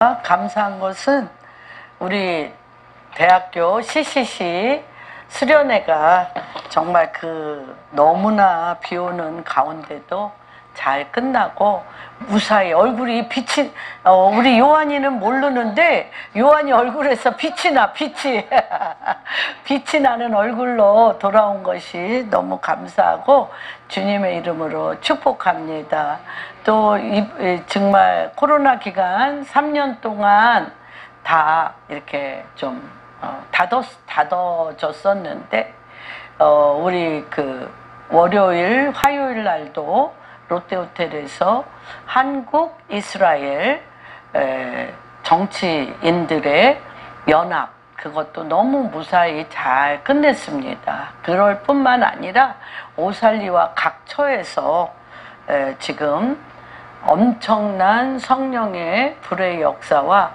감사한 것은 우리 대학교 CCC 수련회가 정말 너무나 비 오는 가운데도 잘 끝나고 무사히 얼굴이 빛이 우리 요한이는 모르는데 요한이 얼굴에서 빛이 빛이 나는 얼굴로 돌아온 것이 너무 감사하고 주님의 이름으로 축복합니다. 또 정말 코로나 기간 3년 동안 다 이렇게 좀 다뤄졌었는데 우리 월요일 화요일 날도 롯데호텔에서 한국 이스라엘 정치인들의 연합, 그것도 너무 무사히 잘 끝냈습니다. 그럴 뿐만 아니라 오살리와 각처에서 지금 엄청난 성령의 불의 역사와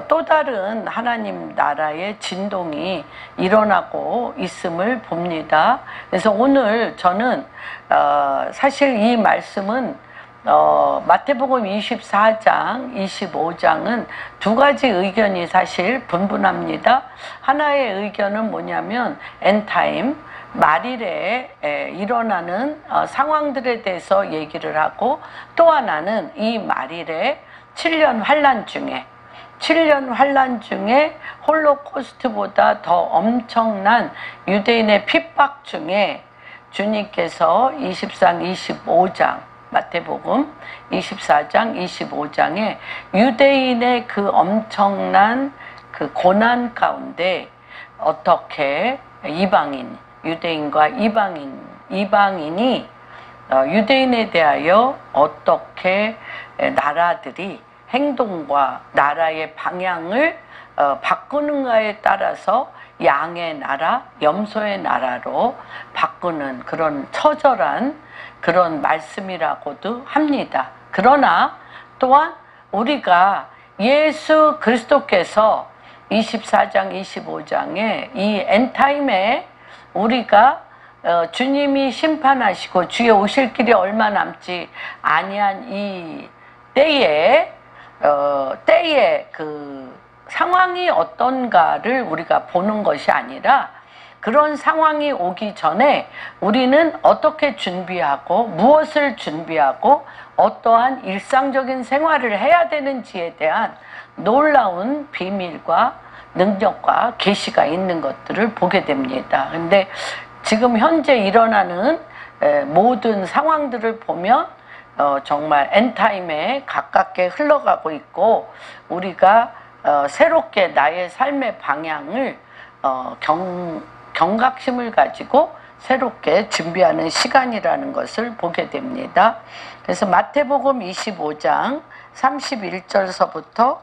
또 다른 하나님 나라의 진동이 일어나고 있음을 봅니다. 그래서 오늘 저는 사실 이 말씀은 마태복음 24장, 25장은 두 가지 의견이 사실 분분합니다. 하나의 의견은 뭐냐면 엔타임, 말일에 일어나는 상황들에 대해서 얘기를 하고, 또 하나는 이 말일에 7년 환란 중에 홀로코스트보다 더 엄청난 유대인의 핍박 중에 주님께서 24장, 25장, 마태복음 24장, 25장에 유대인의 엄청난 고난 가운데 어떻게 유대인과 이방인이 유대인에 대하여 어떻게 나라들이 행동과 나라의 방향을 바꾸는가에 따라서 양의 나라, 염소의 나라로 바꾸는 그런 처절한 그런 말씀이라고도 합니다. 그러나 또한 우리가 예수 그리스도께서 24장, 25장에 이 엔타임에 우리가 주님이 심판하시고 주의 오실 길이 얼마 남지 아니한 이 때에 상황이 어떤가를 우리가 보는 것이 아니라, 그런 상황이 오기 전에 우리는 어떻게 준비하고 무엇을 준비하고 어떠한 일상적인 생활을 해야 되는지에 대한 놀라운 비밀과 능력과 계시가 있는 것들을 보게 됩니다. 근데 지금 현재 일어나는 모든 상황들을 보면 정말 엔타임에 가깝게 흘러가고 있고, 우리가 새롭게 나의 삶의 방향을 경각심을 가지고 새롭게 준비하는 시간이라는 것을 보게 됩니다. 그래서 마태복음 25장 31절서부터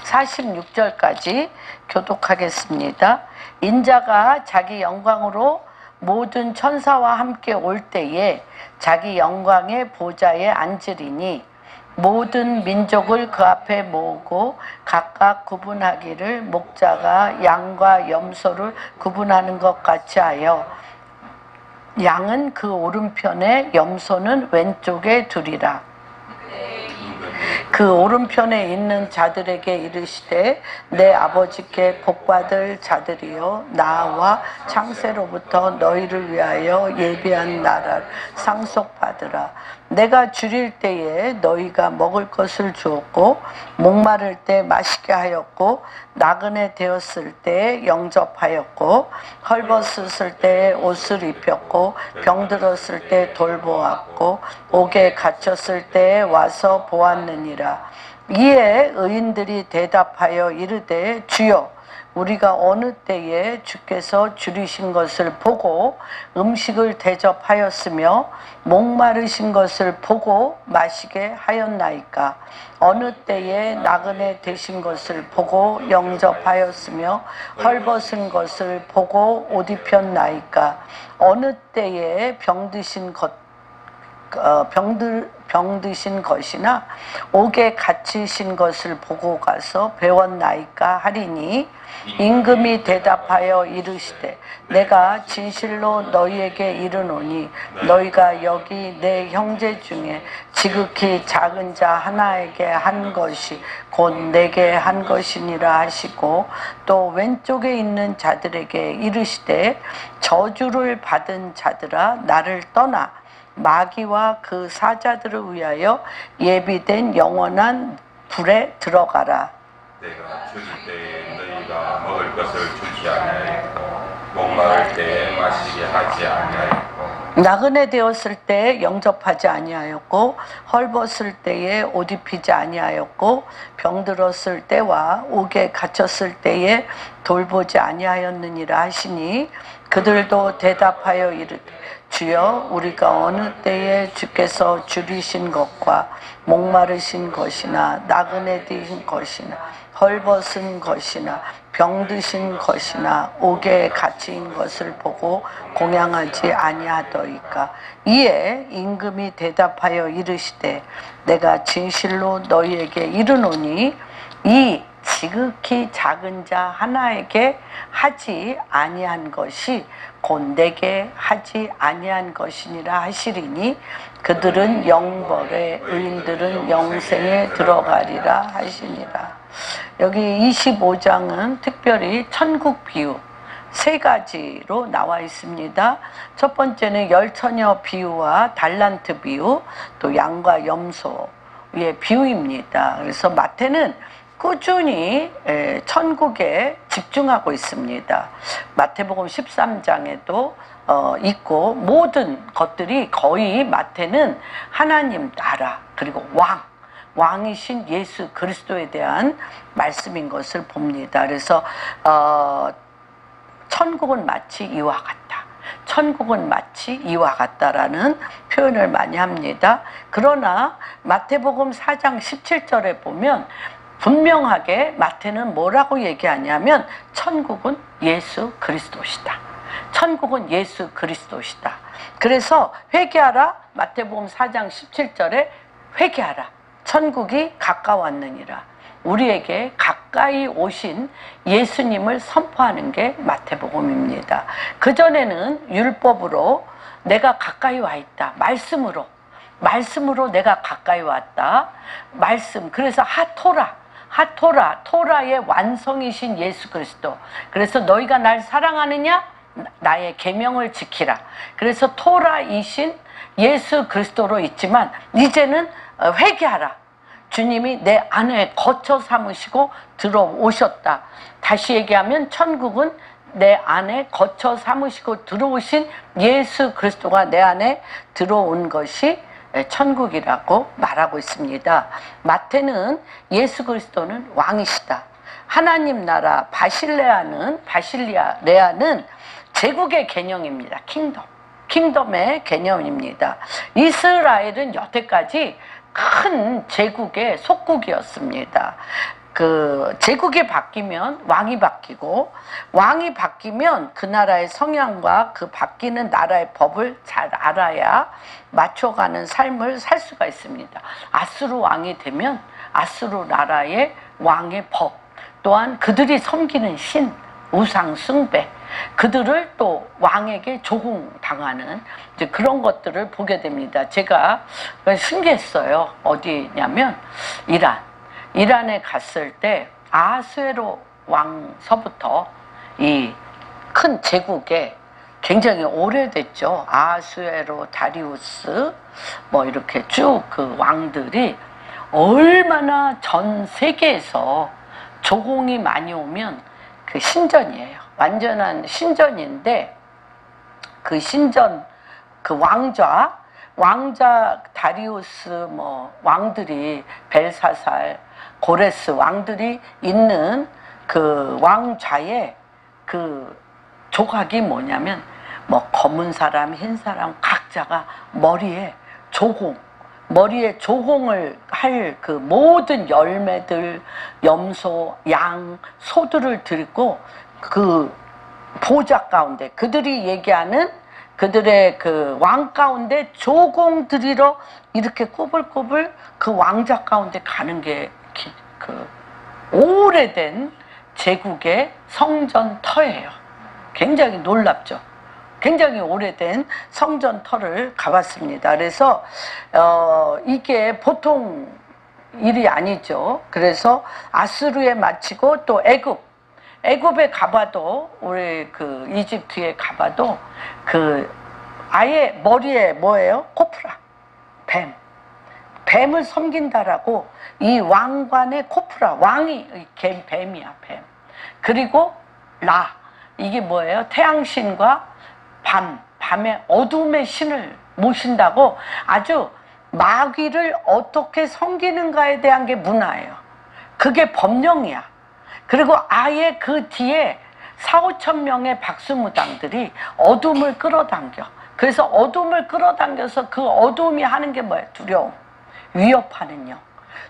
46절까지 교독하겠습니다. 인자가 자기 영광으로 모든 천사와 함께 올 때에 자기 영광의 보좌에 앉으리니 모든 민족을 그 앞에 모으고 각각 구분하기를 목자가 양과 염소를 구분하는 것 같이 하여 양은 그 오른편에 염소는 왼쪽에 두리라. 그 오른편에 있는 자들에게 이르시되 내 아버지께 복받을 자들이여 나와 창세로부터 너희를 위하여 예비한 나라를 상속받으라. 내가 줄일 때에 너희가 먹을 것을 주었고 목마를 때 마시게 하였고 나그네 되었을 때 영접하였고 헐벗었을 때 옷을 입혔고 병들었을 때 돌보았고 옥에 갇혔을 때 와서 보았느니라. 이에 의인들이 대답하여 이르되 주여 우리가 어느 때에 주께서 줄이신 것을 보고 음식을 대접하였으며 목마르신 것을 보고 마시게 하였나이까? 어느 때에 나그네 되신 것을 보고 영접하였으며 헐벗은 것을 보고 옷 입혔나이까? 어느 때에 병드신 병드신 것이나 옥에 갇히신 것을 보고 가서 배웠나이까 하리니 임금이 대답하여 이르시되 내가 진실로 너희에게 이르노니 너희가 여기 내 형제 중에 지극히 작은 자 하나에게 한 것이 곧 내게 한 것이니라 하시고 또 왼쪽에 있는 자들에게 이르시되 저주를 받은 자들아 나를 떠나 마귀와 그 사자들을 위하여 예비된 영원한 불에 들어가라. 내가 죽일 때에 너희가 먹을 것을 주지 아니하였고 목마를 때에 마시게 하지 아니하였고 나그네 되었을 때에 영접하지 아니하였고 헐벗을 때에 옷 입히지 아니하였고 병들었을 때와 옥에 갇혔을 때에 돌보지 아니하였느니라 하시니 그들도 대답하여 이르되 주여 우리가 어느 때에 주께서 줄이신 것과 목마르신 것이나 나그네 되신 것이나 헐벗은 것이나 병드신 것이나 옥에 갇힌 것을 보고 공양하지 아니하더이까. 이에 임금이 대답하여 이르시되 내가 진실로 너희에게 이르노니 이 지극히 작은 자 하나에게 하지 아니한 것이 곧 내게 하지 아니한 것이니라 하시리니 그들은 영벌에 의인들은 영생에 들어가리라 하시니라. 여기 25장은 특별히 천국 비유 세 가지로 나와 있습니다. 첫 번째는 열처녀 비유와 달란트 비유, 또 양과 염소의 비유입니다. 그래서 마태는 꾸준히 천국에 집중하고 있습니다. 마태복음 13장에도 있고 모든 것들이 거의 마태는 하나님 나라 그리고 왕이신 예수 그리스도에 대한 말씀인 것을 봅니다. 그래서 천국은 마치 이와 같다. 천국은 마치 이와 같다라는 표현을 많이 합니다. 그러나 마태복음 4장 17절에 보면 분명하게 마태는 뭐라고 얘기하냐면 천국은 예수 그리스도시다. 천국은 예수 그리스도시다. 그래서 회개하라. 마태복음 4장 17절에 회개하라. 천국이 가까웠느니라. 우리에게 가까이 오신 예수님을 선포하는 게 마태복음입니다. 그전에는 율법으로 내가 가까이 와 있다. 말씀으로 내가 가까이 왔다. 말씀. 그래서 토라의 완성이신 예수 그리스도. 그래서 너희가 날 사랑하느냐? 나의 계명을 지키라. 그래서 토라이신 예수 그리스도로 있지만 이제는 회개하라. 주님이 내 안에 거처 삼으시고 들어오셨다. 다시 얘기하면 천국은 내 안에 거처 삼으시고 들어오신 예수 그리스도가 내 안에 들어온 것이 천국이라고 말하고 있습니다. 마태는 예수 그리스도는 왕이시다. 하나님 나라 바실레아는 제국의 개념입니다. 킹덤의 개념입니다. 이스라엘은 여태까지 큰 제국의 속국이었습니다. 그 제국이 바뀌면 왕이 바뀌고 왕이 바뀌면 그 나라의 성향과 그 바뀌는 나라의 법을 잘 알아야 맞춰가는 삶을 살 수가 있습니다. 아수르 왕이 되면 아수르 나라의 왕의 법, 또한 그들이 섬기는 신, 우상 숭배, 그들을 또 왕에게 조공당하는 이제 그런 것들을 보게 됩니다. 제가 신기했어요. 어디냐면 이란에 갔을 때 아하수에로 왕서부터 이 큰 제국에 굉장히 오래됐죠. 아하수에로, 다리우스 뭐 이렇게 쭉 그 왕들이 얼마나 전 세계에서 조공이 많이 오면 그 신전이에요. 완전한 신전인데 그 신전 그 왕자 다리우스 뭐 왕들이 벨사살, 고레스 왕들이 있는 그 왕좌에 그 조각이 뭐냐면 뭐 검은 사람, 흰 사람 각자가 머리에 조공을 할 그 모든 열매들, 염소, 양, 소들을 들고 그 보좌 가운데 그들이 얘기하는 그들의 그 왕 가운데 조공 드리러 이렇게 꼬불꼬불 그 왕자 가운데 가는 게 그 오래된 제국의 성전터예요. 굉장히 놀랍죠. 굉장히 오래된 성전터를 가봤습니다. 그래서 이게 보통 일이 아니죠. 그래서 아수르에 마치고 또 애굽에 가봐도, 우리 그 이집트에 가봐도 그 아예 머리에 뭐예요? 코프라, 뱀을 섬긴다라고 이 왕관의 코프라, 왕이 뱀이야, 뱀. 그리고 라, 이게 뭐예요? 태양신과 밤의 어둠의 신을 모신다고 아주 마귀를 어떻게 섬기는가에 대한 게 문화예요. 그게 법령이야. 그리고 아예 그 뒤에 4,5천 명의 박수무당들이 어둠을 끌어당겨. 그래서 어둠을 끌어당겨서 그 어둠이 하는 게 뭐예요? 두려움, 위협하는 영.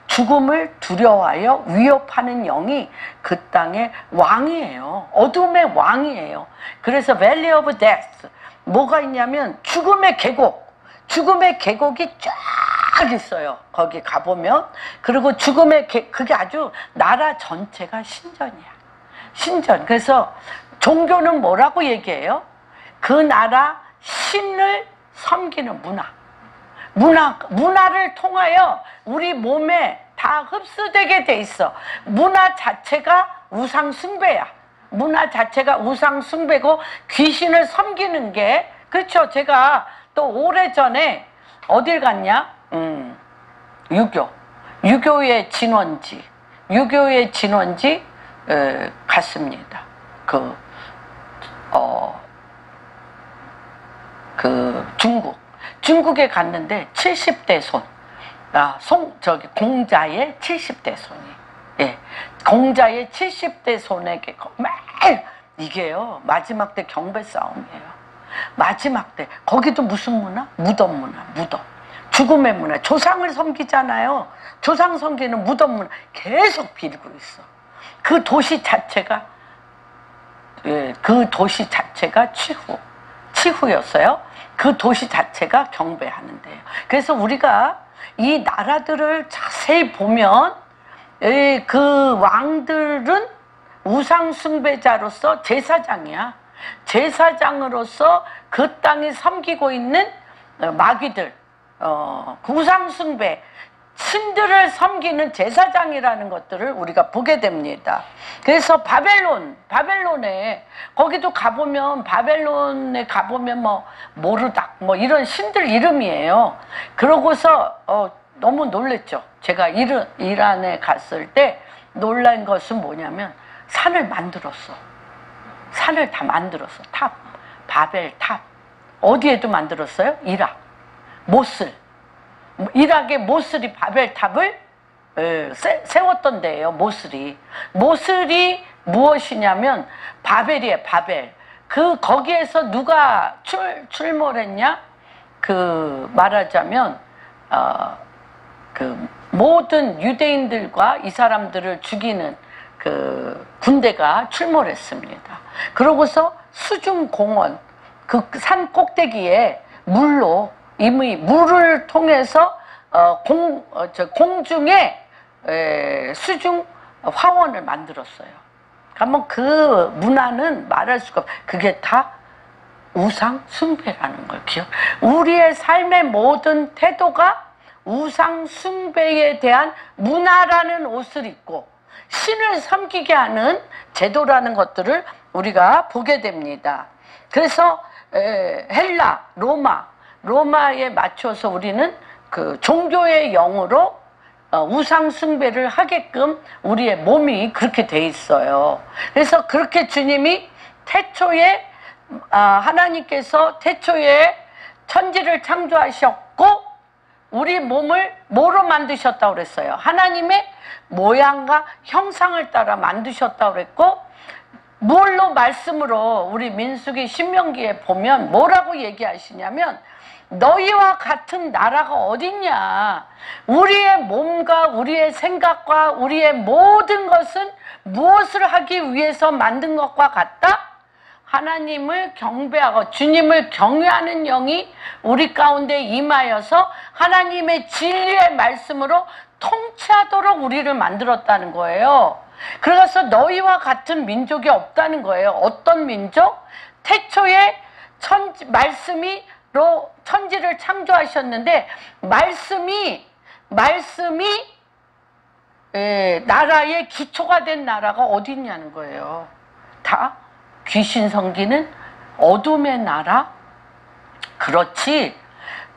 죽음을 두려워하여 위협하는 영이 그 땅의 왕이에요. 어둠의 왕이에요. 그래서 Valley of Death, 뭐가 있냐면 죽음의 계곡이 쫙 있어요. 거기 가보면. 그리고 그게 아주 나라 전체가 신전이야. 신전. 그래서 종교는 뭐라고 얘기해요? 그 나라 신을 섬기는 문화를 통하여 우리 몸에 다 흡수되게 돼 있어. 문화 자체가 우상 숭배야. 문화 자체가 우상 숭배고 귀신을 섬기는 게, 그렇죠. 제가 또 오래전에 어딜 갔냐? 유교의 진원지 갔습니다. 중국에 갔는데 70대 공자의 70대 손이, 예, 공자의 70대 손에게 이게요, 마지막 때 경배 싸움이에요. 마지막 때 거기도 무슨 문화? 무덤. 죽음의 문화. 조상을 섬기잖아요. 조상 섬기는 무덤 문화 계속 빌고 있어. 그 도시 자체가 치후였어요. 그 도시 자체가 경배하는데요. 그래서 우리가 이 나라들을 자세히 보면 그 왕들은 우상 숭배자로서 제사장이야. 제사장으로서 그 땅에 섬기고 있는 마귀들, 우상 숭배, 신들을 섬기는 제사장이라는 것들을 우리가 보게 됩니다. 그래서 바벨론에 거기도 가보면, 바벨론에 가보면 모르닥 이런 신들 이름이에요. 그러고서 너무 놀랬죠. 제가 이란에 갔을 때 놀란 것은 뭐냐면 산을 다 만들었어. 바벨 탑. 어디에도 만들었어요? 모슬. 이락의 모슬이 바벨탑을 세웠던 데예요. 모슬이 무엇이냐면 바벨이에요. 바벨. 거기에서 누가 출몰했냐? 말하자면 모든 유대인들과 이 사람들을 죽이는 군대가 출몰했습니다. 그러고서 수중공원, 산 꼭대기에 이미 물을 통해서 공중에 수중 화원을 만들었어요. 그러면 그 문화는 말할 수가 없어요. 그게 다 우상 숭배라는 걸 우리의 삶의 모든 태도가 우상 숭배에 대한 문화라는 옷을 입고 신을 섬기게 하는 제도라는 것들을 우리가 보게 됩니다. 그래서 헬라, 로마에 맞춰서 우리는 종교의 영으로 우상 숭배를 하게끔 우리의 몸이 그렇게 돼 있어요. 그래서 그렇게 주님이 하나님께서 태초에 천지를 창조하셨고 우리 몸을 뭐로 만드셨다고 그랬어요? 하나님의 모양과 형상을 따라 만드셨다고 그랬고, 뭘로? 말씀으로. 우리 민수기 신명기에 보면 뭐라고 얘기하시냐면 너희와 같은 나라가 어딨냐. 우리의 몸과 우리의 생각과 우리의 모든 것은 무엇을 하기 위해서 만든 것과 같다? 하나님을 경배하고 주님을 경외하는 영이 우리 가운데 임하여서 하나님의 진리의 말씀으로 통치하도록 우리를 만들었다는 거예요. 그래서 너희와 같은 민족이 없다는 거예요. 어떤 민족? 태초에 말씀이로 천지를 창조하셨는데 말씀이 나라의 기초가 된 나라가 어디 있냐는 거예요. 다 귀신 섬기는 어둠의 나라? 그렇지.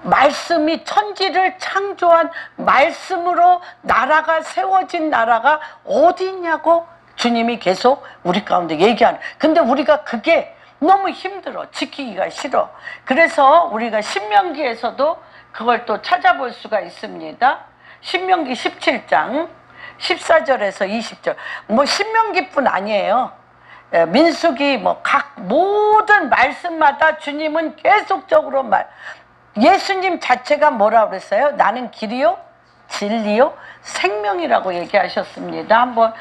말씀이 천지를 창조한 말씀으로 나라가 세워진 나라가 어디 있냐고 주님이 계속 우리 가운데 얘기하는. 근데 우리가 그게 너무 힘들어. 지키기가 싫어. 그래서 우리가 신명기에서도 그걸 또 찾아볼 수가 있습니다. 신명기 17장 14절에서 20절. 뭐 신명기뿐 아니에요. 민수기 각 모든 말씀마다 주님은 계속적으로 예수님 자체가 뭐라 그랬어요? 나는 길이요 진리요 생명이라고 얘기하셨습니다. 한번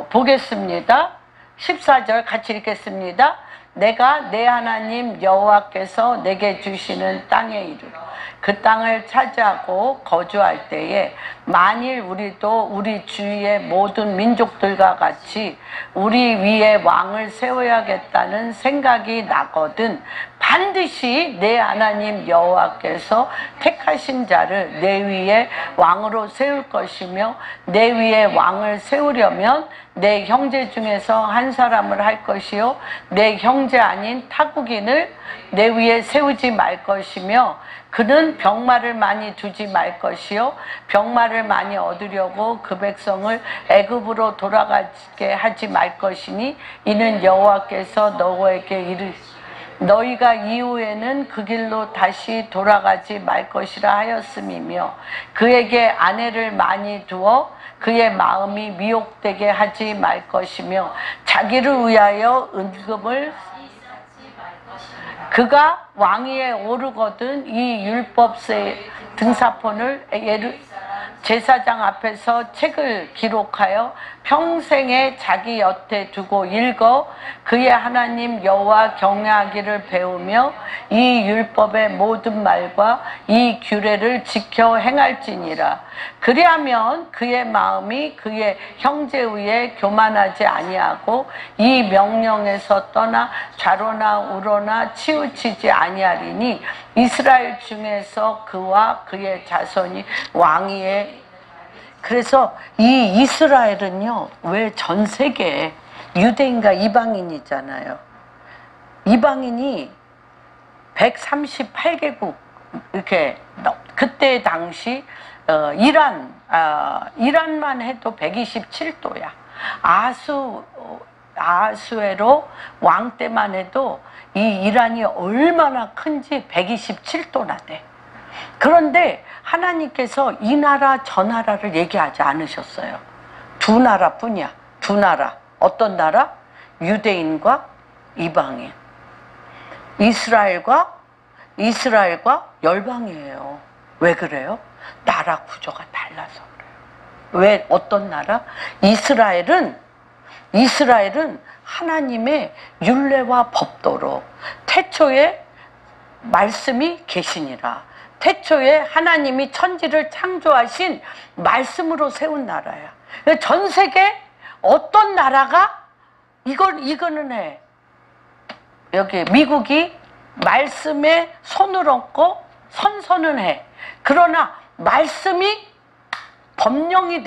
보겠습니다. 14절 같이 읽겠습니다. 내가 내 하나님 여호와께서 내게 주시는 땅에 이르러 그 땅을 차지하고 거주할 때에 만일 우리도 우리 주위의 모든 민족들과 같이 우리 위에 왕을 세워야겠다는 생각이 나거든 반드시 내 하나님 여호와께서 택하신 자를 내 위에 왕으로 세울 것이며 내 위에 왕을 세우려면 내 형제 중에서 한 사람을 할 것이요 내 형제 아닌 타국인을 내 위에 세우지 말 것이며 그는 병마를 많이 두지 말 것이요 병마를 많이 얻으려고 그 백성을 애굽으로 돌아가게 하지 말 것이니 이는 여호와께서 너희에게 너희가 이후에는 그 길로 다시 돌아가지 말 것이라 하였음이며 그에게 아내를 많이 두어 그의 마음이 미혹되게 하지 말 것이며 자기를 위하여 은금을 그가 왕위에 오르거든 이 율법 등사본을 제사장 앞에서 책을 기록하여 평생에 자기 옆에 두고 읽어 그의 하나님 여호와 경외하기를 배우며 이 율법의 모든 말과 이 규례를 지켜 행할지니라. 그리하면 그의 마음이 그의 형제 위에 교만하지 아니하고 이 명령에서 떠나 좌로나 우로나 치우치지 아니하리니 이스라엘 중에서 그와 그의 자손이 왕위에. 그래서 이 이스라엘은요 왜 전 세계에 유대인과 이방인이잖아요. 이방인이 138개국 이렇게 그때 당시 이란만 해도 127도야. 아수에로 왕 때만 해도 이 이란이 얼마나 큰지 127도나 돼. 그런데 하나님께서 이 나라 저 나라를 얘기하지 않으셨어요. 두 나라뿐이야. 두 나라. 어떤 나라? 유대인과 이방인. 이스라엘과 열방이에요. 왜 그래요? 나라 구조가 달라서 그래요. 왜 어떤 나라? 이스라엘은 하나님의 율례와 법도로 태초에 말씀이 계시니라. 태초에 하나님이 천지를 창조하신 말씀으로 세운 나라야. 전 세계 어떤 나라가 이거는 해. 여기 미국이 말씀에 손을 얹고 선서는 해. 그러나 말씀이 법령이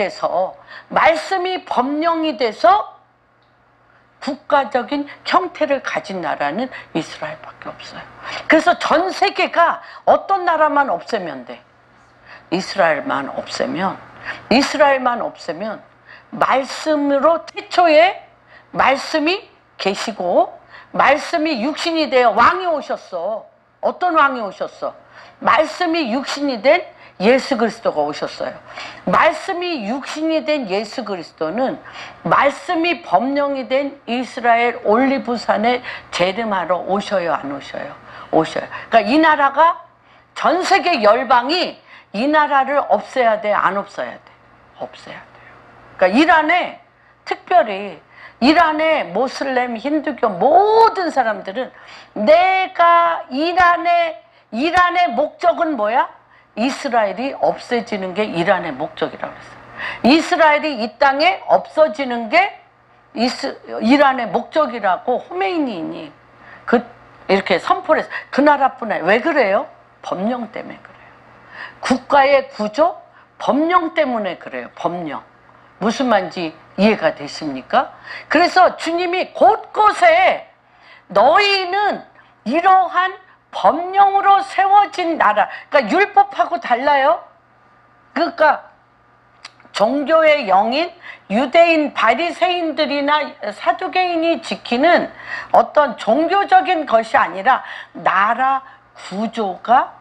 돼서 국가적인 형태를 가진 나라는 이스라엘밖에 없어요. 그래서 전 세계가 어떤 나라만 없애면 돼. 이스라엘만 없애면 말씀으로 태초에 말씀이 계시고 말씀이 육신이 되어 왕이 오셨어. 어떤 왕이 오셨어? 말씀이 육신이 된 예수 그리스도가 오셨어요. 말씀이 육신이 된 예수 그리스도는 말씀이 법령이 된 이스라엘 올리브산에 재림하러 오셔요, 안 오셔요? 오셔요. 그러니까 이 나라가 전 세계 열방이 이 나라를 없애야 돼, 안 없애야 돼? 없애야 돼요. 그러니까 이란에 특별히 이란의 모슬렘, 힌두교 모든 사람들은 내가 이란의 목적은 뭐야? 이스라엘이 없어지는 게 이란의 목적이라고 그랬어요. 이스라엘이 이 땅에 없어지는 게 이란의 목적이라고 호메이니인이 이렇게 선포를 했어요. 그 나라뿐 아니라. 왜 그래요? 법령 때문에 그래요. 국가의 구조, 법령 때문에 그래요. 법령. 무슨 말인지 이해가 되십니까? 그래서 주님이 곳곳에 너희는 이러한 법령으로 세워진 나라, 그러니까 율법하고 달라요. 그러니까 종교의 영인 유대인 바리새인들이나 사두개인이 지키는 어떤 종교적인 것이 아니라 나라 구조가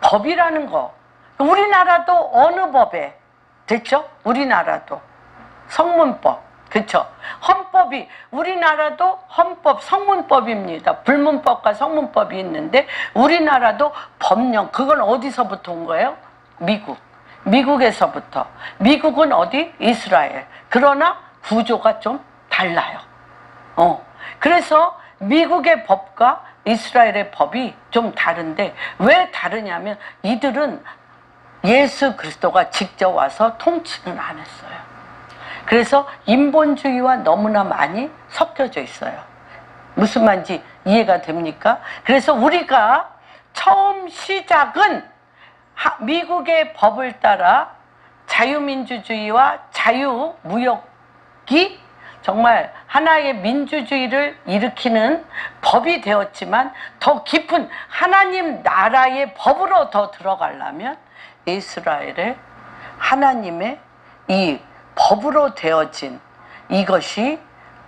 법이라는 거. 우리나라도 어느 법에 됐죠? 우리나라도 성문법, 그렇죠? 헌법이 우리나라도 헌법 성문법입니다. 불문법과 성문법이 있는데 우리나라도 법령, 그건 어디서부터 온 거예요? 미국에서부터. 미국은 어디? 이스라엘. 그러나 구조가 좀 달라요. 그래서 미국의 법과 이스라엘의 법이 좀 다른데 왜 다르냐면 이들은 예수 그리스도가 직접 와서 통치는 안 했어요. 그래서 인본주의와 너무나 많이 섞여져 있어요. 무슨 말인지 이해가 됩니까? 그래서 우리가 처음 시작은 미국의 법을 따라 자유민주주의와 자유무역이 정말 하나의 민주주의를 일으키는 법이 되었지만 더 깊은 하나님 나라의 법으로 더 들어가려면 이스라엘의 하나님의 이 법으로 되어진 이것이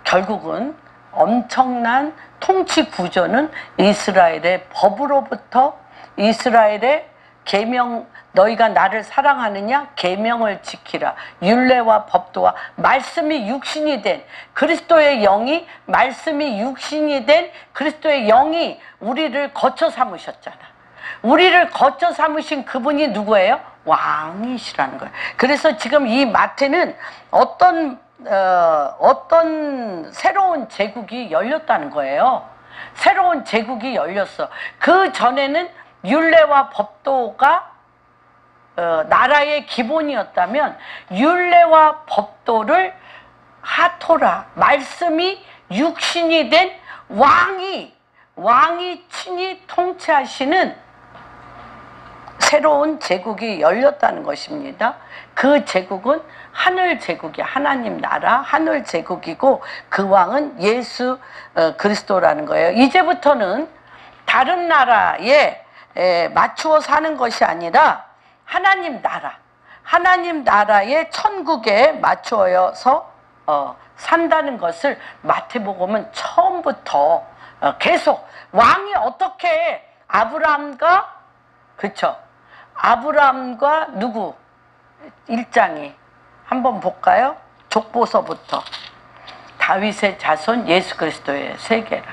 결국은 엄청난 통치 구조는 이스라엘의 법으로부터 이스라엘의 계명, 너희가 나를 사랑하느냐? 계명을 지키라. 율례와 법도와 말씀이 육신이 된 그리스도의 영이, 말씀이 육신이 된 그리스도의 영이 우리를 거처 삼으셨잖아. 우리를 거처 삼으신 그분이 누구예요? 왕이시라는 거예요. 그래서 지금 이 마태는 어떤 새로운 제국이 열렸다는 거예요. 새로운 제국이 열렸어. 그 전에는 율례와 법도가 나라의 기본이었다면 율례와 법도를 하토라, 말씀이 육신이 된 왕이 친히 통치하시는 새로운 제국이 열렸다는 것입니다. 그 제국은 하늘 제국이 하나님 나라 하늘 제국이고 그 왕은 예수 그리스도라는 거예요. 이제부터는 다른 나라에 맞추어 사는 것이 아니라 하나님 나라의 천국에 맞추어서 산다는 것을 마태복음은 처음부터 계속 왕이 어떻게 아브라함과 그쵸? 아브라함과 누구? 1장이 한번 볼까요? 족보서부터 다윗의 자손 예수 그리스도의 세계라.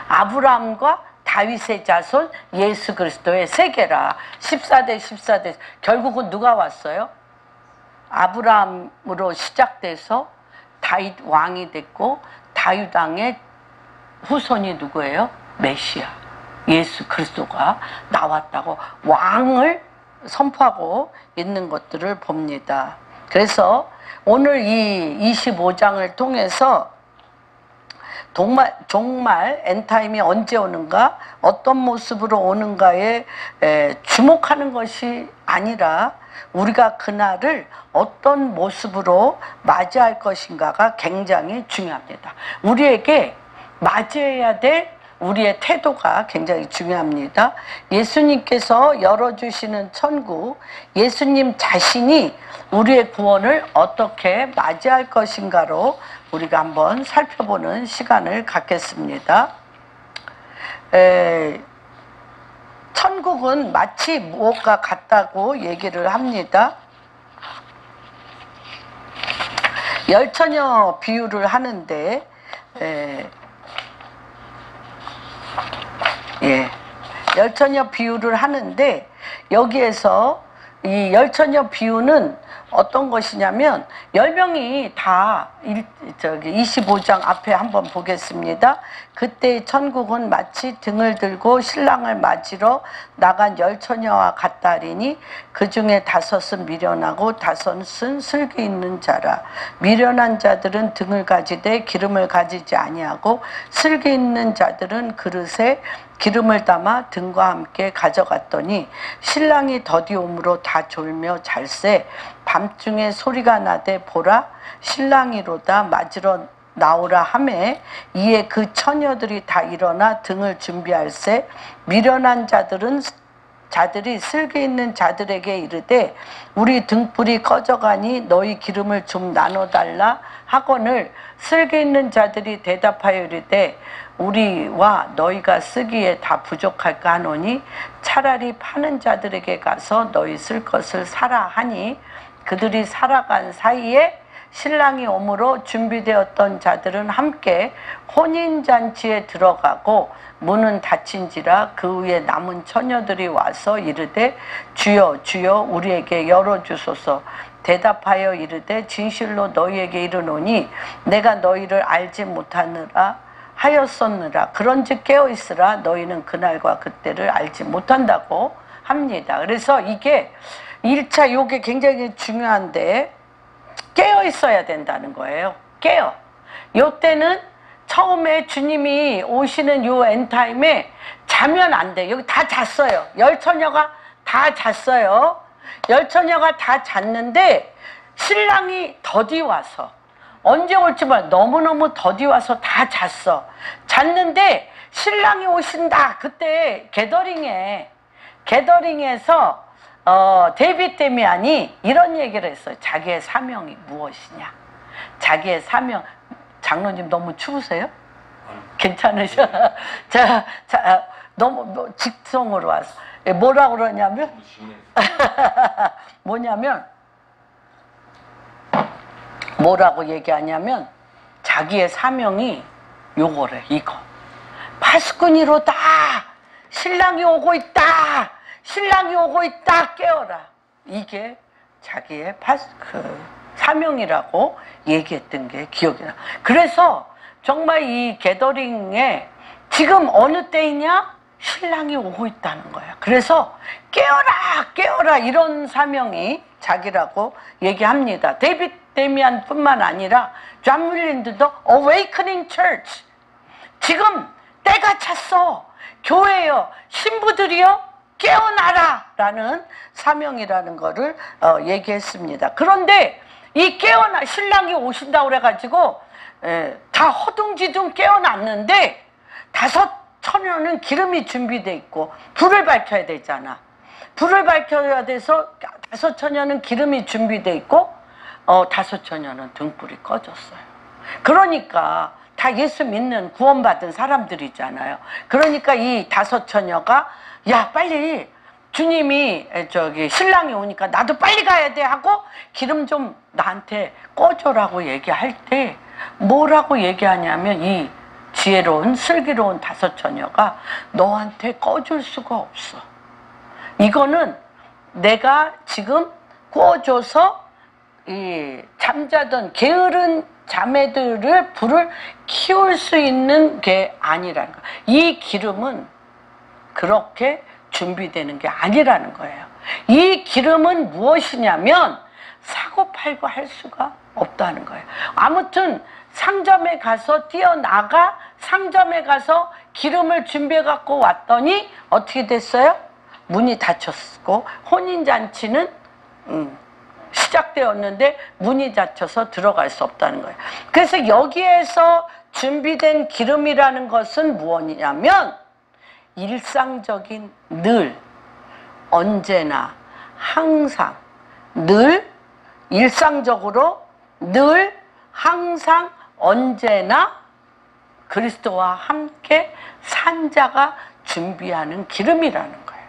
아브라함과 다윗의 자손 예수 그리스도의 세계라. 14대 결국은 누가 왔어요? 아브라함으로 시작돼서 다윗 왕이 됐고 다윗 왕의 후손이 누구예요? 메시아 예수 그리스도가 나왔다고 왕을 선포하고 있는 것들을 봅니다. 그래서 오늘 이 25장을 통해서 정말 엔타임이 언제 오는가, 어떤 모습으로 오는가에 주목하는 것이 아니라 우리가 그날을 어떤 모습으로 맞이할 것인가가 굉장히 중요합니다. 우리에게 맞이해야 될 우리의 태도가 굉장히 중요합니다. 예수님께서 열어주시는 천국, 예수님 자신이 우리의 구원을 어떻게 맞이할 것인가로 우리가 한번 살펴보는 시간을 갖겠습니다. 천국은 마치 무엇과 같다고 얘기를 합니다. 열처녀 비유를 하는데 열처녀 비유를 하는데 여기에서 이 열처녀 비유는 어떤 것이냐면 10명이 다 25장 앞에 한번 보겠습니다. 그때 천국은 마치 등을 들고 신랑을 맞으러 나간 열처녀와 같다리니 그 중에 5은 미련하고 5은 슬기 있는 자라. 미련한 자들은 등을 가지되 기름을 가지지 아니하고 슬기 있는 자들은 그릇에 기름을 담아 등과 함께 가져갔더니 신랑이 더디옴으로 다 졸며 잘새 밤중에 소리가 나되 보라 신랑이로다 맞으러 나오라 하매 이에 그 처녀들이 다 일어나 등을 준비할세 미련한 자들이 슬기 있는 자들에게 이르되 우리 등불이 꺼져가니 너희 기름을 좀 나눠달라 하거늘 슬기 있는 자들이 대답하여 이르되 우리와 너희가 쓰기에 다 부족할까 하노니 차라리 파는 자들에게 가서 너희 쓸 것을 사라 하니 그들이 살아간 사이에 신랑이 오므로 준비되었던 자들은 함께 혼인잔치에 들어가고 문은 닫힌지라 그 위에 남은 처녀들이 와서 이르되 주여 주여 우리에게 열어주소서. 대답하여 이르되 진실로 너희에게 이르노니 내가 너희를 알지 못하느라 하였었느라 그런즉 깨어있으라 너희는 그날과 그때를 알지 못한다고 합니다. 그래서 이게 1차 요게 굉장히 중요한데 깨어 있어야 된다는 거예요. 깨어. 요때는 처음에 주님이 오시는 요 엔타임에 자면 안 돼. 여기 다 잤어요. 열처녀가 다 잤어요. 열처녀가 다 잤는데 신랑이 더디 와서 언제 올지 몰라. 너무너무 더디 와서 다 잤어. 잤는데 신랑이 오신다. 그때 게더링에서 데이빗 데미안이 이런 얘기를 했어요. 자기의 사명이 무엇이냐. 자기의 사명. 장로님 너무 추우세요? 괜찮으셔? 자, 너무 직성으로 와서 뭐라고 그러냐면 뭐라고 얘기하냐면 자기의 사명이 요거래. 이거 파수꾼이로다. 신랑이 오고 있다. 신랑이 오고 있다. 깨어라. 이게 자기의 사명이라고 얘기했던 게 기억이 나. 그래서 정말 이 게더링에 지금 어느 때이냐? 신랑이 오고 있다는 거야. 그래서 깨어라 깨어라 이런 사명이 자기라고 얘기합니다. 데이빗 데미안 뿐만 아니라 존 윌린드도 Awakening Church, 지금 때가 찼어. 교회여 신부들이여 깨어나라 라는 사명이라는 거를 얘기했습니다. 그런데 이 신랑이 오신다고 그래가지고 다 허둥지둥 깨어났는데 5 처녀는 기름이 준비돼 있고 불을 밝혀야 되잖아. 불을 밝혀야 돼서 5 처녀는 기름이 준비돼 있고 5 처녀는 등불이 꺼졌어요. 그러니까 다 예수 믿는 구원받은 사람들이잖아요. 그러니까 이 5 처녀가 야 빨리 주님이 신랑이 오니까 나도 빨리 가야 돼 하고 기름 좀 나한테 꺼줘라고 얘기할 때 뭐라고 얘기하냐면 이 지혜로운 슬기로운 5 처녀가 너한테 꺼줄 수가 없어. 이거는 내가 지금 구워줘서 이 잠자던 게으른 자매들을 불을 키울 수 있는 게 아니라는 거야. 이 기름은 그렇게 준비되는 게 아니라는 거예요. 이 기름은 무엇이냐면 사고팔고 할 수가 없다는 거예요. 아무튼 상점에 가서 뛰어나가 상점에 가서 기름을 준비해 갖고 왔더니 어떻게 됐어요? 문이 닫혔고 혼인잔치는 시작되었는데 문이 닫혀서 들어갈 수 없다는 거예요. 그래서 여기에서 준비된 기름이라는 것은 무엇이냐면 일상적인 늘 언제나 항상 늘 일상적으로 늘 항상 언제나 그리스도와 함께 산 자가 준비하는 기름이라는 거예요.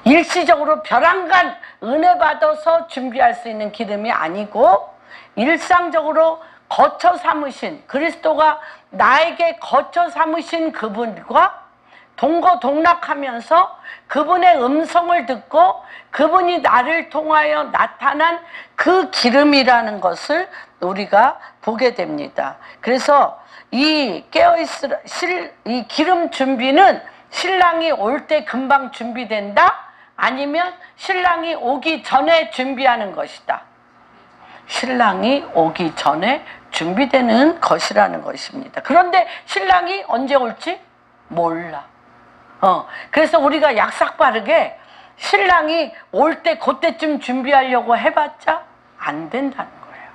일시적으로 벼랑간 은혜 받아서 준비할 수 있는 기름이 아니고 일상적으로 거처 삼으신 그리스도가 나에게 거처 삼으신 그분과 동거동락하면서 그분의 음성을 듣고 그분이 나를 통하여 나타난 그 기름이라는 것을 우리가 보게 됩니다. 그래서 이 이 기름 준비는 신랑이 올 때 금방 준비된다? 아니면 신랑이 오기 전에 준비하는 것이다. 신랑이 오기 전에 준비되는 것이라는 것입니다. 그런데 신랑이 언제 올지 몰라. 그래서 우리가 약삭빠르게 신랑이 올 때 그때쯤 준비하려고 해봤자 안 된다는 거예요.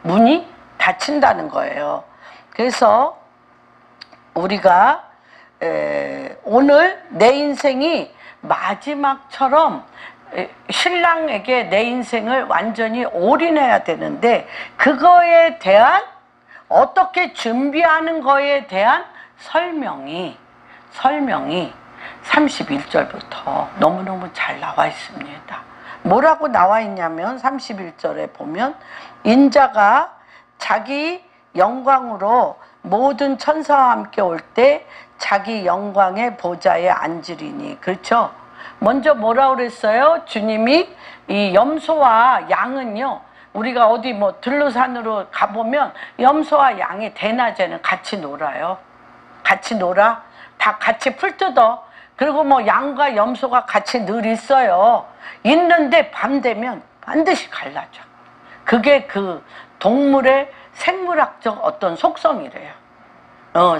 문이 닫힌다는 거예요. 그래서 우리가 오늘 내 인생이 마지막처럼 신랑에게 내 인생을 완전히 올인해야 되는데 그거에 대한 어떻게 준비하는 거에 대한 설명이 31절부터 너무너무 잘 나와 있습니다. 뭐라고 나와 있냐면 31절에 보면 인자가 자기 영광으로 모든 천사와 함께 올 때 자기 영광의 보좌에 앉으리니. 그렇죠? 먼저 뭐라고 그랬어요? 주님이 이 염소와 양은요, 우리가 어디 뭐 들로산으로 가보면 염소와 양이 대낮에는 같이 놀아요. 같이 놀아. 다 같이 풀 뜯어. 그리고 뭐 양과 염소가 같이 늘 있어요. 있는데 밤 되면 반드시 갈라져. 그게 그 동물의 생물학적 어떤 속성이래요.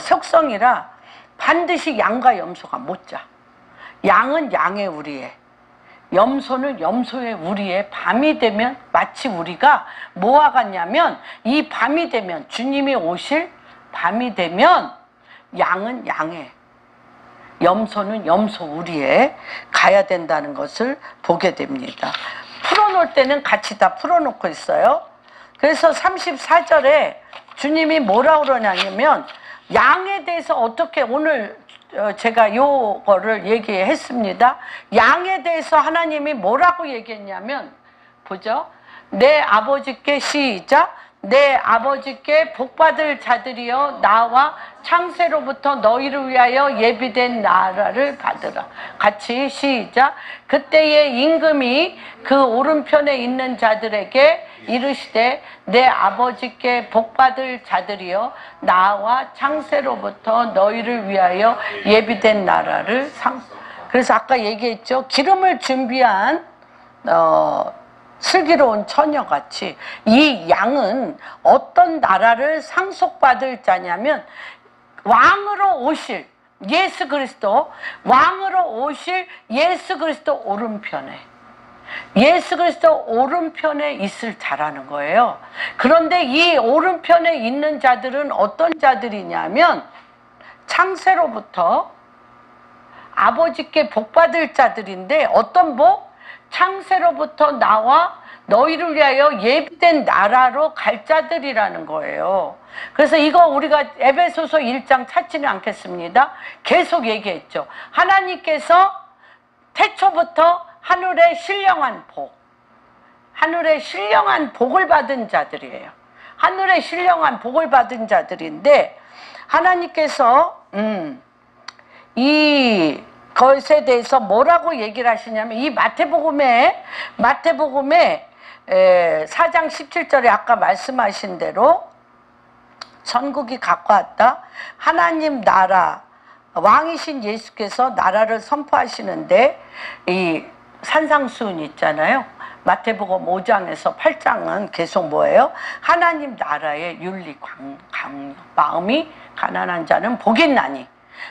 속성이라 반드시 양과 염소가 못 자. 양은 양의 우리에, 염소는 염소의 우리에 밤이 되면 마치 우리가 뭐와 같냐면 이 밤이 되면 주님이 오실 밤이 되면 양은 양의, 염소는 염소 우리에 가야 된다는 것을 보게 됩니다. 풀어놓을 때는 같이 다 풀어놓고 있어요. 그래서 34절에 주님이 뭐라고 그러냐면 양에 대해서 어떻게 오늘 제가 요거를 얘기했습니다. 양에 대해서 하나님이 뭐라고 얘기했냐면 보죠. 내 아버지께 시작. 내 아버지께 복받을 자들이여 나와 창세로부터 너희를 위하여 예비된 나라를 받으라. 같이 시작. 그때의 임금이 그 오른편에 있는 자들에게 이르시되 내 아버지께 복받을 자들이여 나와 창세로부터 너희를 위하여 예비된 나라를 그래서 아까 얘기했죠. 기름을 준비한 슬기로운 처녀같이 이 양은 어떤 나라를 상속받을 자냐면 왕으로 오실 예수 그리스도, 왕으로 오실 예수 그리스도 오른편에, 예수 그리스도 오른편에 있을 자라는 거예요. 그런데 이 오른편에 있는 자들은 어떤 자들이냐면 창세로부터 아버지께 복받을 자들인데 어떤 복? 창세로부터 나와 너희를 위하여 예비된 나라로 갈 자들이라는 거예요. 그래서 이거 우리가 에베소서 1장 찾지는 않겠습니다. 계속 얘기했죠. 하나님께서 태초부터 하늘에 신령한 복, 하늘에 신령한 복을 받은 자들이에요. 하늘에 신령한 복을 받은 자들인데 하나님께서 이 것에 대해서 뭐라고 얘기를 하시냐면 이 마태복음에 4장 17절에 아까 말씀하신 대로 천국이 가까웠다. 하나님 나라 왕이신 예수께서 나라를 선포하시는데 이 산상수훈 있잖아요. 마태복음 5장에서 8장은 계속 뭐예요? 하나님 나라의 윤리 강령. 마음이 가난한 자는 복이 있나니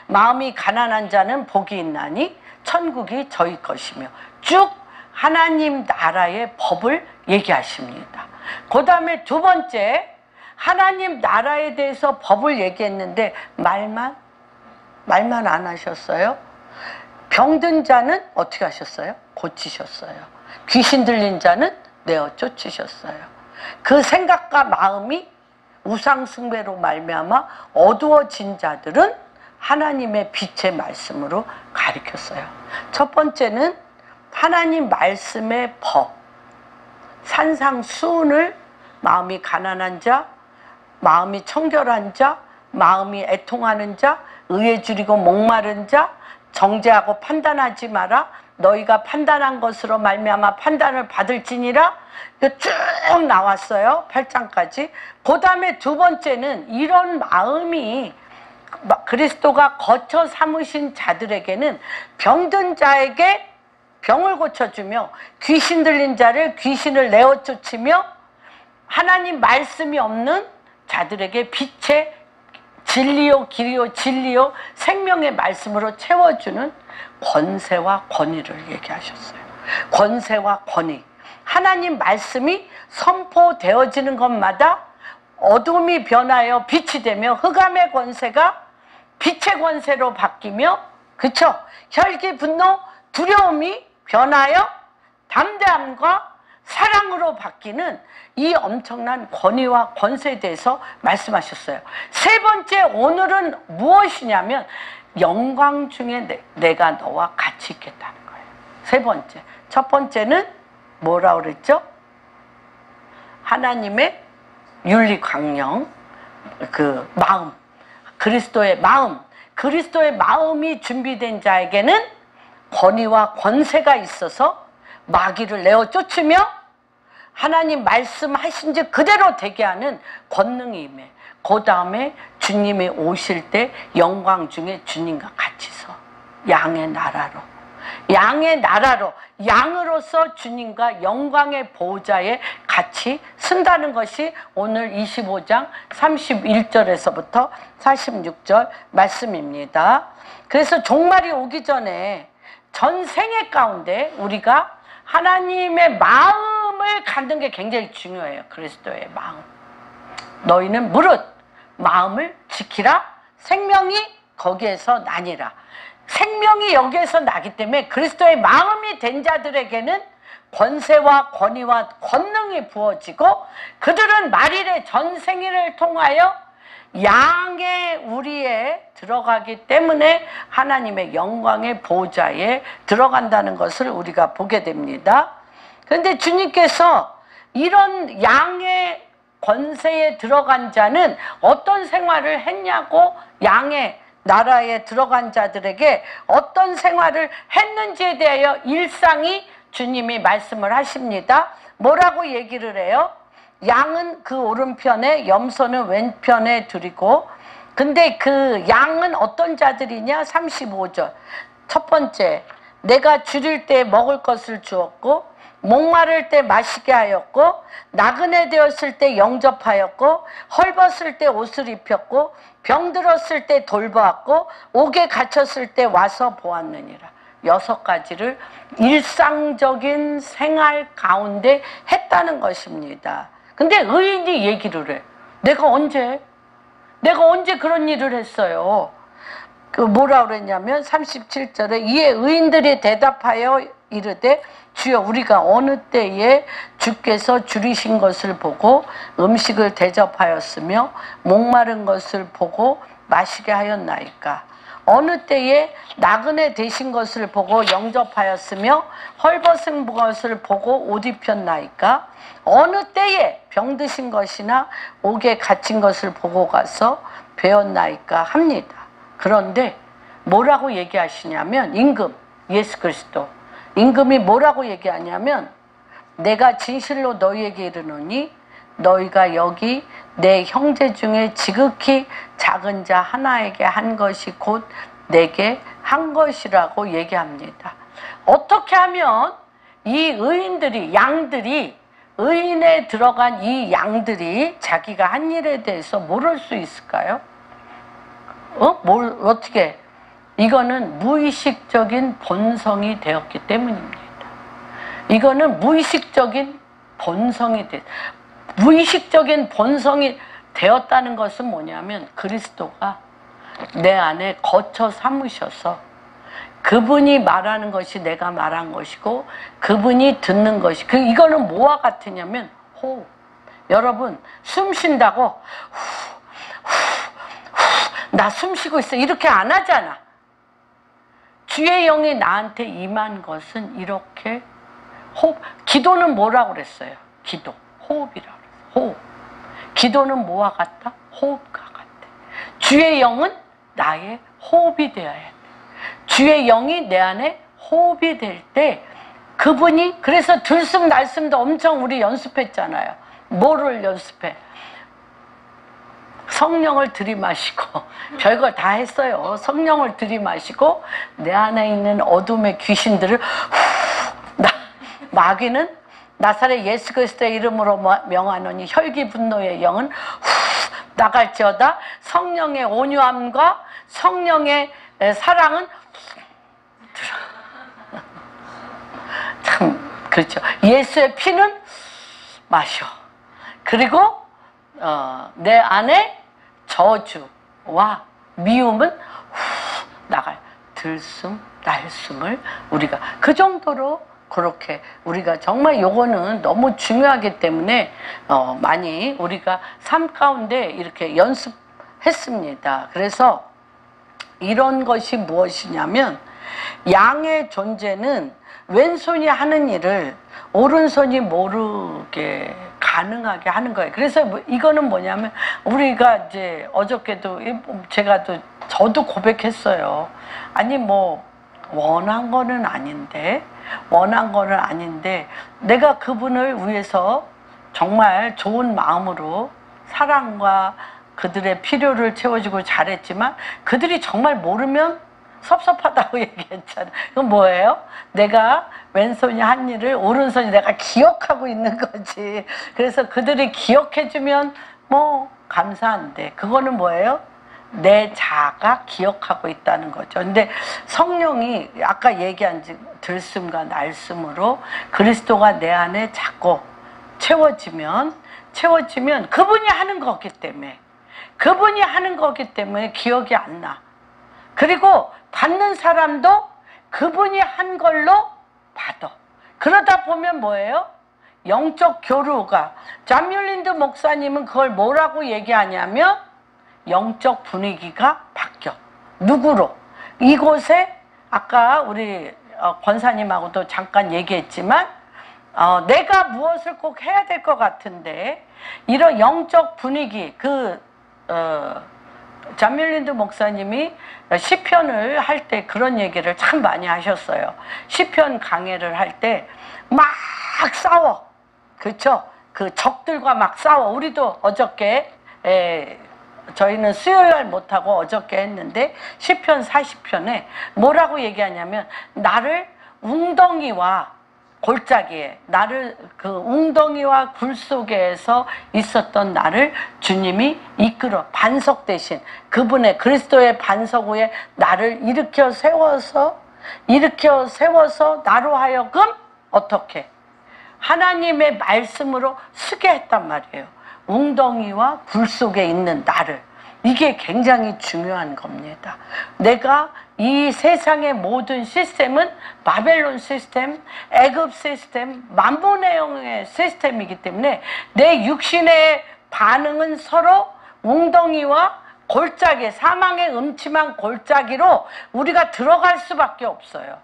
마음이 가난한 자는 복이 있나니 천국이 저희 것이며 쭉 하나님 나라의 법을 얘기하십니다. 그 다음에 두 번째 하나님 나라에 대해서 법을 얘기했는데 말만 안 하셨어요. 병든 자는 어떻게 하셨어요? 고치셨어요. 귀신 들린 자는 내어 쫓으셨어요. 그 생각과 마음이 우상숭배로 말미암아 어두워진 자들은 하나님의 빛의 말씀으로 가리켰어요. 첫 번째는 하나님 말씀의 법, 산상수훈을 마음이 가난한 자, 마음이 청결한 자, 마음이 애통하는 자, 의에 줄이고 목마른 자, 정죄하고 판단하지 마라. 너희가 판단한 것으로 말미암아 판단을 받을지니라. 이거 쭉 나왔어요. 8장까지. 그 다음에 두 번째는 이런 마음이 그리스도가 거처 삼으신 자들에게는 병든 자에게 병을 고쳐주며 귀신 들린 자를 귀신을 내어 쫓으며 하나님 말씀이 없는 자들에게 빛의 진리요 길이요 진리요 생명의 말씀으로 채워주는 권세와 권위를 얘기하셨어요. 권세와 권위. 하나님 말씀이 선포되어지는 것마다 어둠이 변하여 빛이 되며 흑암의 권세가 빛의 권세로 바뀌며, 그쵸? 혈기, 분노, 두려움이 변하여 담대함과 사랑으로 바뀌는 이 엄청난 권위와 권세에 대해서 말씀하셨어요. 세 번째, 오늘은 무엇이냐면 영광 중에 내가 너와 같이 있겠다는 거예요. 세 번째. 첫 번째는 뭐라고 그랬죠? 하나님의 윤리 강령, 그 마음, 그리스도의 마음, 그리스도의 마음이 준비된 자에게는 권위와 권세가 있어서 마귀를 내어 쫓으며 하나님 말씀하신 지 그대로 되게 하는 권능이 임해. 그 다음에 주님이 오실 때 영광 중에 주님과 같이 서 양의 나라로, 양의 나라로, 양으로서 주님과 영광의 보호자에 같이 쓴다는 것이 오늘 25장 31절에서부터 46절 말씀입니다. 그래서 종말이 오기 전에 전 생애 가운데 우리가 하나님의 마음을 갖는 게 굉장히 중요해요. 그리스도의 마음. 너희는 무릇 마음을 지키라. 생명이 거기에서 나니라. 생명이 여기에서 나기 때문에 그리스도의 마음이 된 자들에게는 권세와 권위와 권능이 부어지고 그들은 말일의 전생일을 통하여 양의 우리에 들어가기 때문에 하나님의 영광의 보좌에 들어간다는 것을 우리가 보게 됩니다. 그런데 주님께서 이런 양의 권세에 들어간 자는 어떤 생활을 했냐고, 양의 나라에 들어간 자들에게 어떤 생활을 했는지에 대하여 일상이 주님이 말씀을 하십니다. 뭐라고 얘기를 해요? 양은 그 오른편에, 염소는 왼편에 두리고. 근데 그 양은 어떤 자들이냐? 35절. 첫 번째, 내가 줄일 때 먹을 것을 주었고, 목마를 때 마시게 하였고, 나그네 되었을 때 영접하였고, 헐벗을 때 옷을 입혔고, 병들었을 때 돌보았고, 옥에 갇혔을 때 와서 보았느니라. 6가지를 일상적인 생활 가운데 했다는 것입니다. 근데 의인이 얘기를 해. 내가 언제 그런 일을 했어요? 그 뭐라 그랬냐면 37절에 이에 의인들이 대답하여 이르되 주여 우리가 어느 때에 주께서 줄이신 것을 보고 음식을 대접하였으며 목마른 것을 보고 마시게 하였나이까? 어느 때에 나그네 되신 것을 보고 영접하였으며 헐벗은 것을 보고 옷 입혔나이까? 어느 때에 병드신 것이나 옥에 갇힌 것을 보고 가서 배웠나이까 합니다. 그런데 뭐라고 얘기하시냐면 임금, 예수 그리스도 임금이 뭐라고 얘기하냐면 내가 진실로 너희에게 이르노니 너희가 여기 내 형제 중에 지극히 작은 자 하나에게 한 것이 곧 내게 한 것이라고 얘기합니다. 어떻게 하면 이 의인들이, 양들이, 의인에 들어간 이 양들이 자기가 한 일에 대해서 모를 수 있을까요? 어떻게? 이거는 무의식적인 본성이 되었기 때문입니다. 이거는 무의식적인 본성이 무의식적인 본성이 되었다는 것은 뭐냐면 그리스도가 내 안에 거처 삼으셔서 그분이 말하는 것이 내가 말한 것이고 그분이 듣는 것이 이거는 뭐와 같으냐면 호흡. 여러분 숨 쉰다고 나 숨 쉬고 있어 이렇게 안 하잖아. 주의 영이 나한테 임한 것은 이렇게 호흡. 기도는 뭐라고 그랬어요? 기도 호흡이라고 그랬어요. 호흡. 기도는 뭐와 같다? 호흡과 같아. 주의 영은 나의 호흡이 되어야 돼. 주의 영이 내 안에 호흡이 될 때 그분이, 그래서 들숨 날숨도 엄청 우리 연습했잖아요. 뭐를 연습해? 성령을 들이마시고 별걸 다 했어요. 성령을 들이마시고 내 안에 있는 어둠의 귀신들을 마귀는 나사렛 예수 그리스도의 이름으로 명하노니 혈기 분노의 영은 나갈지어다. 성령의 온유함과 성령의 사랑은 참 그렇죠. 예수의 피는 마셔. 그리고 내 안에 저주와 미움은 나갈. 들숨 날숨을 우리가 그 정도로 그렇게 우리가 정말 요거는 너무 중요하기 때문에 많이 우리가 삶 가운데 이렇게 연습했습니다. 그래서 이런 것이 무엇이냐면 양의 존재는 왼손이 하는 일을 오른손이 모르게 가능하게 하는 거예요. 그래서 이거는 뭐냐면 우리가 이제 어저께도 제가 저도 고백했어요. 아니 뭐 원한 거는 아닌데 내가 그분을 위해서 정말 좋은 마음으로 사랑과 그들의 필요를 채워주고 잘했지만 그들이 정말 모르면 섭섭하다고 얘기했잖아요. 그건 뭐예요? 내가 왼손이 한 일을 오른손이 내가 기억하고 있는 거지. 그래서 그들이 기억해주면 뭐 감사한데 그거는 뭐예요? 내 자아가 기억하고 있다는 거죠. 근데 성령이 아까 얘기한 들숨과 날숨으로 그리스도가 내 안에 자꾸 채워지면 그분이 하는 거기 때문에 기억이 안 나. 그리고 받는 사람도 그분이 한 걸로 받아. 그러다 보면 뭐예요? 영적 교류가, 잠뮬린드 목사님은 그걸 뭐라고 얘기하냐면 영적 분위기가 바뀌어. 누구로? 이곳에 아까 우리 권사님하고도 잠깐 얘기했지만 내가 무엇을 꼭 해야 될 것 같은데 이런 영적 분위기, 잠뮬린드 목사님이 시편을 할 때 그런 얘기를 참 많이 하셨어요. 시편 강해를 할 때 막 싸워. 그렇죠? 그 적들과 막 싸워. 우리도 어저께 저희는 수요일 날 못하고 어저께 했는데 시편 40편에 뭐라고 얘기하냐면 나를 웅덩이와 골짜기에 그 웅덩이와 굴 속에서 있었던 나를 주님이 이끌어 반석 대신 그분의 그리스도의 반석 위에 나를 일으켜 세워서 나로 하여금 어떻게 하나님의 말씀으로 쓰게 했단 말이에요. 웅덩이와 굴 속에 있는 나를. 이게 굉장히 중요한 겁니다. 내가 이 세상의 모든 시스템은 바벨론 시스템, 애굽 시스템, 만보내용의 시스템이기 때문에 내 육신의 반응은 서로 웅덩이와 골짜기, 사망의 음침한 골짜기로 우리가 들어갈 수밖에 없어요.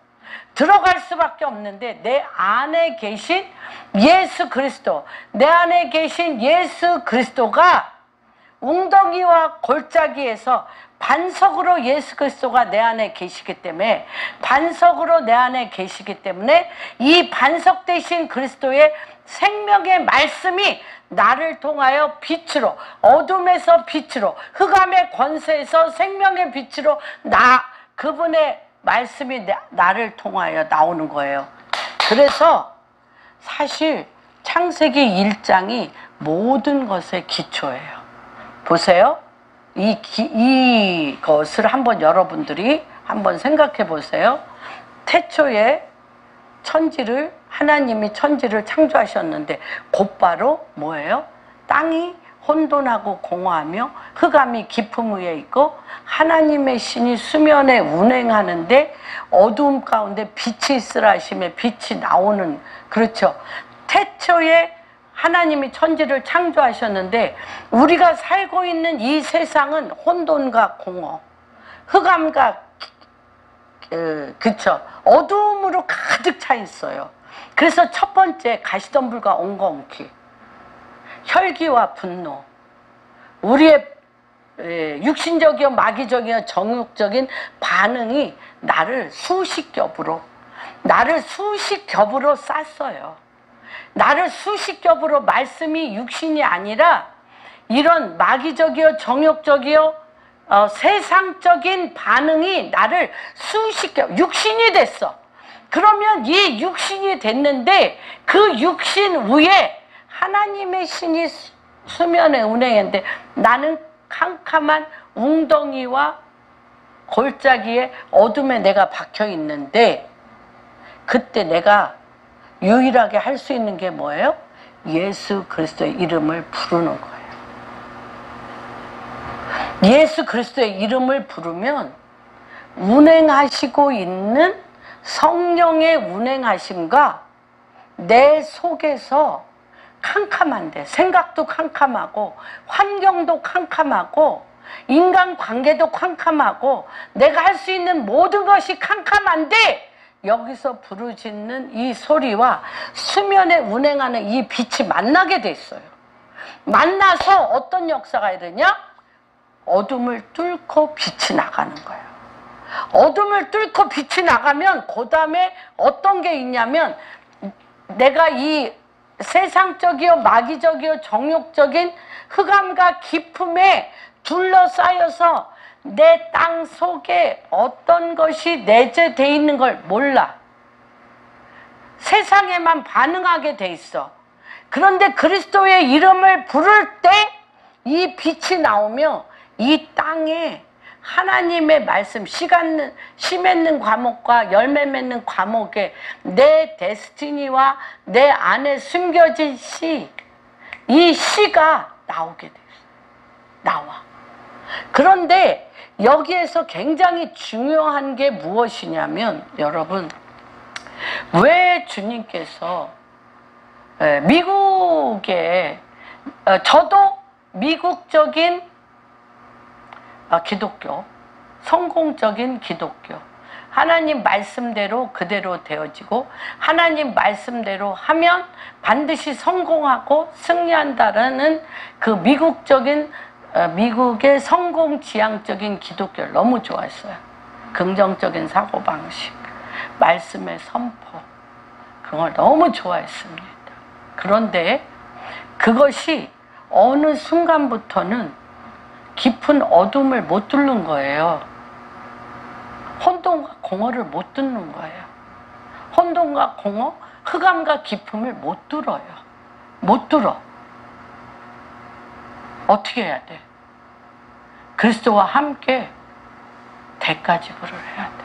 들어갈 수밖에 없는데 내 안에 계신 예수 그리스도, 내 안에 계신 예수 그리스도가 웅덩이와 골짜기에서 반석으로 예수 그리스도가 내 안에 계시기 때문에 이 반석 되신 그리스도의 생명의 말씀이 나를 통하여 빛으로, 어둠에서 빛으로, 흑암의 권세에서 생명의 빛으로 그분의 말씀이 나를 통하여 나오는 거예요. 그래서 사실 창세기 1장이 모든 것의 기초예요. 보세요. 이것을 한번 여러분들이 한번 생각해 보세요. 태초에 하나님이 천지를 창조하셨는데 곧바로 뭐예요? 땅이 혼돈하고 공허하며 흑암이 깊음 위에 있고 하나님의 신이 수면에 운행하는데 어두움 가운데 빛이 있으라 하시며 빛이 나오는, 그렇죠. 태초에 하나님이 천지를 창조하셨는데 우리가 살고 있는 이 세상은 혼돈과 공허, 흑암과 그쵸, 어두움으로 가득 차 있어요. 그래서 첫 번째 가시덤불과 엉겅퀴, 혈기와 분노, 우리의 육신적이요 마귀적이요 정욕적인 반응이 나를 수십 겹으로 쌌어요. 나를 수십 겹으로 말씀이 육신이 아니라 이런 마귀적이요 정욕적이요 세상적인 반응이 나를 수십 겹 육신이 됐어. 그러면 이 육신이 됐는데 그 육신 위에 하나님의 신이 수면에 운행했는데 나는 캄캄한 웅덩이와 골짜기에 어둠에 내가 박혀 있는데 그때 내가 유일하게 할 수 있는 게 뭐예요? 예수 그리스도의 이름을 부르는 거예요. 예수 그리스도의 이름을 부르면 운행하시고 있는 성령의 운행하심과 내 속에서 캄캄한데 생각도 캄캄하고 환경도 캄캄하고 인간관계도 캄캄하고 내가 할 수 있는 모든 것이 캄캄한데 여기서 부르짖는 이 소리와 수면에 운행하는 이 빛이 만나게 됐어요. 만나서 어떤 역사가 일어나냐? 어둠을 뚫고 빛이 나가는 거예요. 어둠을 뚫고 빛이 나가면 그 다음에 어떤 게 있냐면 내가 이 세상적이요 마귀적이요 정욕적인 흑암과 기품에 둘러싸여서 내 땅 속에 어떤 것이 내재되어 있는 걸 몰라. 세상에만 반응하게 돼 있어. 그런데 그리스도의 이름을 부를 때 이 빛이 나오며 이 땅에 하나님의 말씀, 씨 맺는 과목과 열매 맺는 과목에 내 데스티니와 내 안에 숨겨진 씨, 이 씨가 나오게 돼 있어요. 나와. 그런데 여기에서 굉장히 중요한 게 무엇이냐면 여러분, 왜 주님께서 미국에 저도 미국적인 기독교, 성공적인 기독교, 하나님 말씀대로 그대로 되어지고 하나님 말씀대로 하면 반드시 성공하고 승리한다라는 그 미국의 성공지향적인 기독교를 너무 좋아했어요. 긍정적인 사고방식, 말씀의 선포, 그걸 너무 좋아했습니다. 그런데 그것이 어느 순간부터는 깊은 어둠을 못 뚫는 거예요. 혼돈과 공허를 못 뚫는 거예요. 혼돈과 공허, 흑암과 깊음을 못 뚫어요. 못 뚫어. 어떻게 해야 돼? 그리스도와 함께 대가지불을 해야 돼.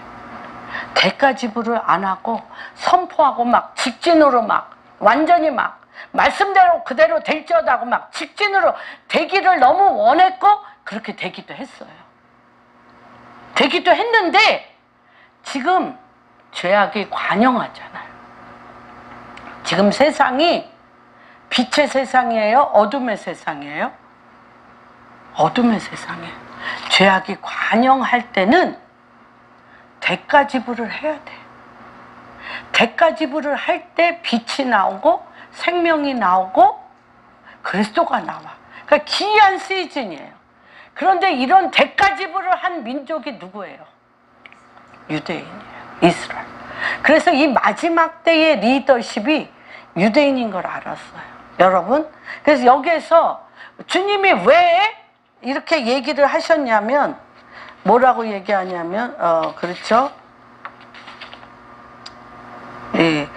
대가지불을 안 하고 선포하고 막 직진으로 막 완전히 막 말씀대로 그대로 될지어다고 막 직진으로 되기를 너무 원했고 그렇게 되기도 했어요. 되기도 했는데 지금 죄악이 관영하잖아요. 지금 세상이 빛의 세상이에요? 어둠의 세상이에요? 어둠의 세상이에요. 죄악이 관영할 때는 대가지불을 해야 돼. 대가지불을 할 때 빛이 나오고 생명이 나오고 그리스도가 나와. 그러니까 기이한 시즌이에요. 그런데 이런 대가지불을 한 민족이 누구예요? 유대인이에요. 이스라엘. 그래서 이 마지막 때의 리더십이 유대인인 걸 알았어요. 여러분, 그래서 여기에서 주님이 왜 이렇게 얘기를 하셨냐면 뭐라고 얘기하냐면 그렇죠? 예.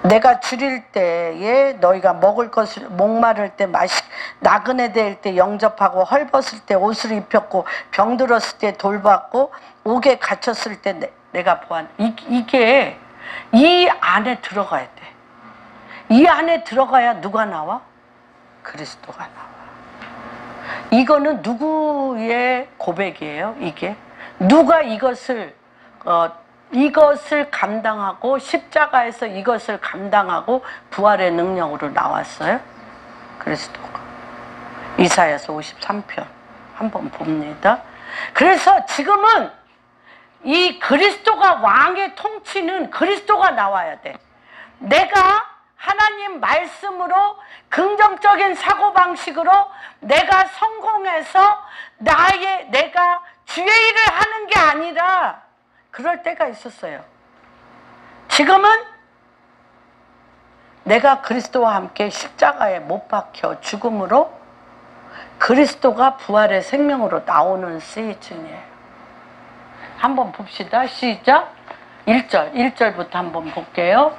내가 줄일 때에 너희가 먹을 것을 목마를 때 나그네 될 때 영접하고 헐벗을 때 옷을 입혔고 병들었을 때 돌봤고 옥에 갇혔을 때 내가 보았. 이게 이 안에 들어가야 돼. 이 안에 들어가야 누가 나와? 그리스도가 나와. 이거는 누구의 고백이에요? 이게 누가 이것을 감당하고 십자가에서 이것을 감당하고 부활의 능력으로 나왔어요? 그리스도가. 이사야서 53편 한번 봅니다. 그래서 지금은 이 그리스도가 왕의 통치는 그리스도가 나와야 돼. 내가 하나님 말씀으로 긍정적인 사고방식으로 내가 성공해서 내가 주의 일을 하는 게 아니라 그럴 때가 있었어요. 지금은 내가 그리스도와 함께 십자가에 못 박혀 죽음으로 그리스도가 부활의 생명으로 나오는 시즌이에요. 한번 봅시다. 시작. 1절부터 한번 볼게요.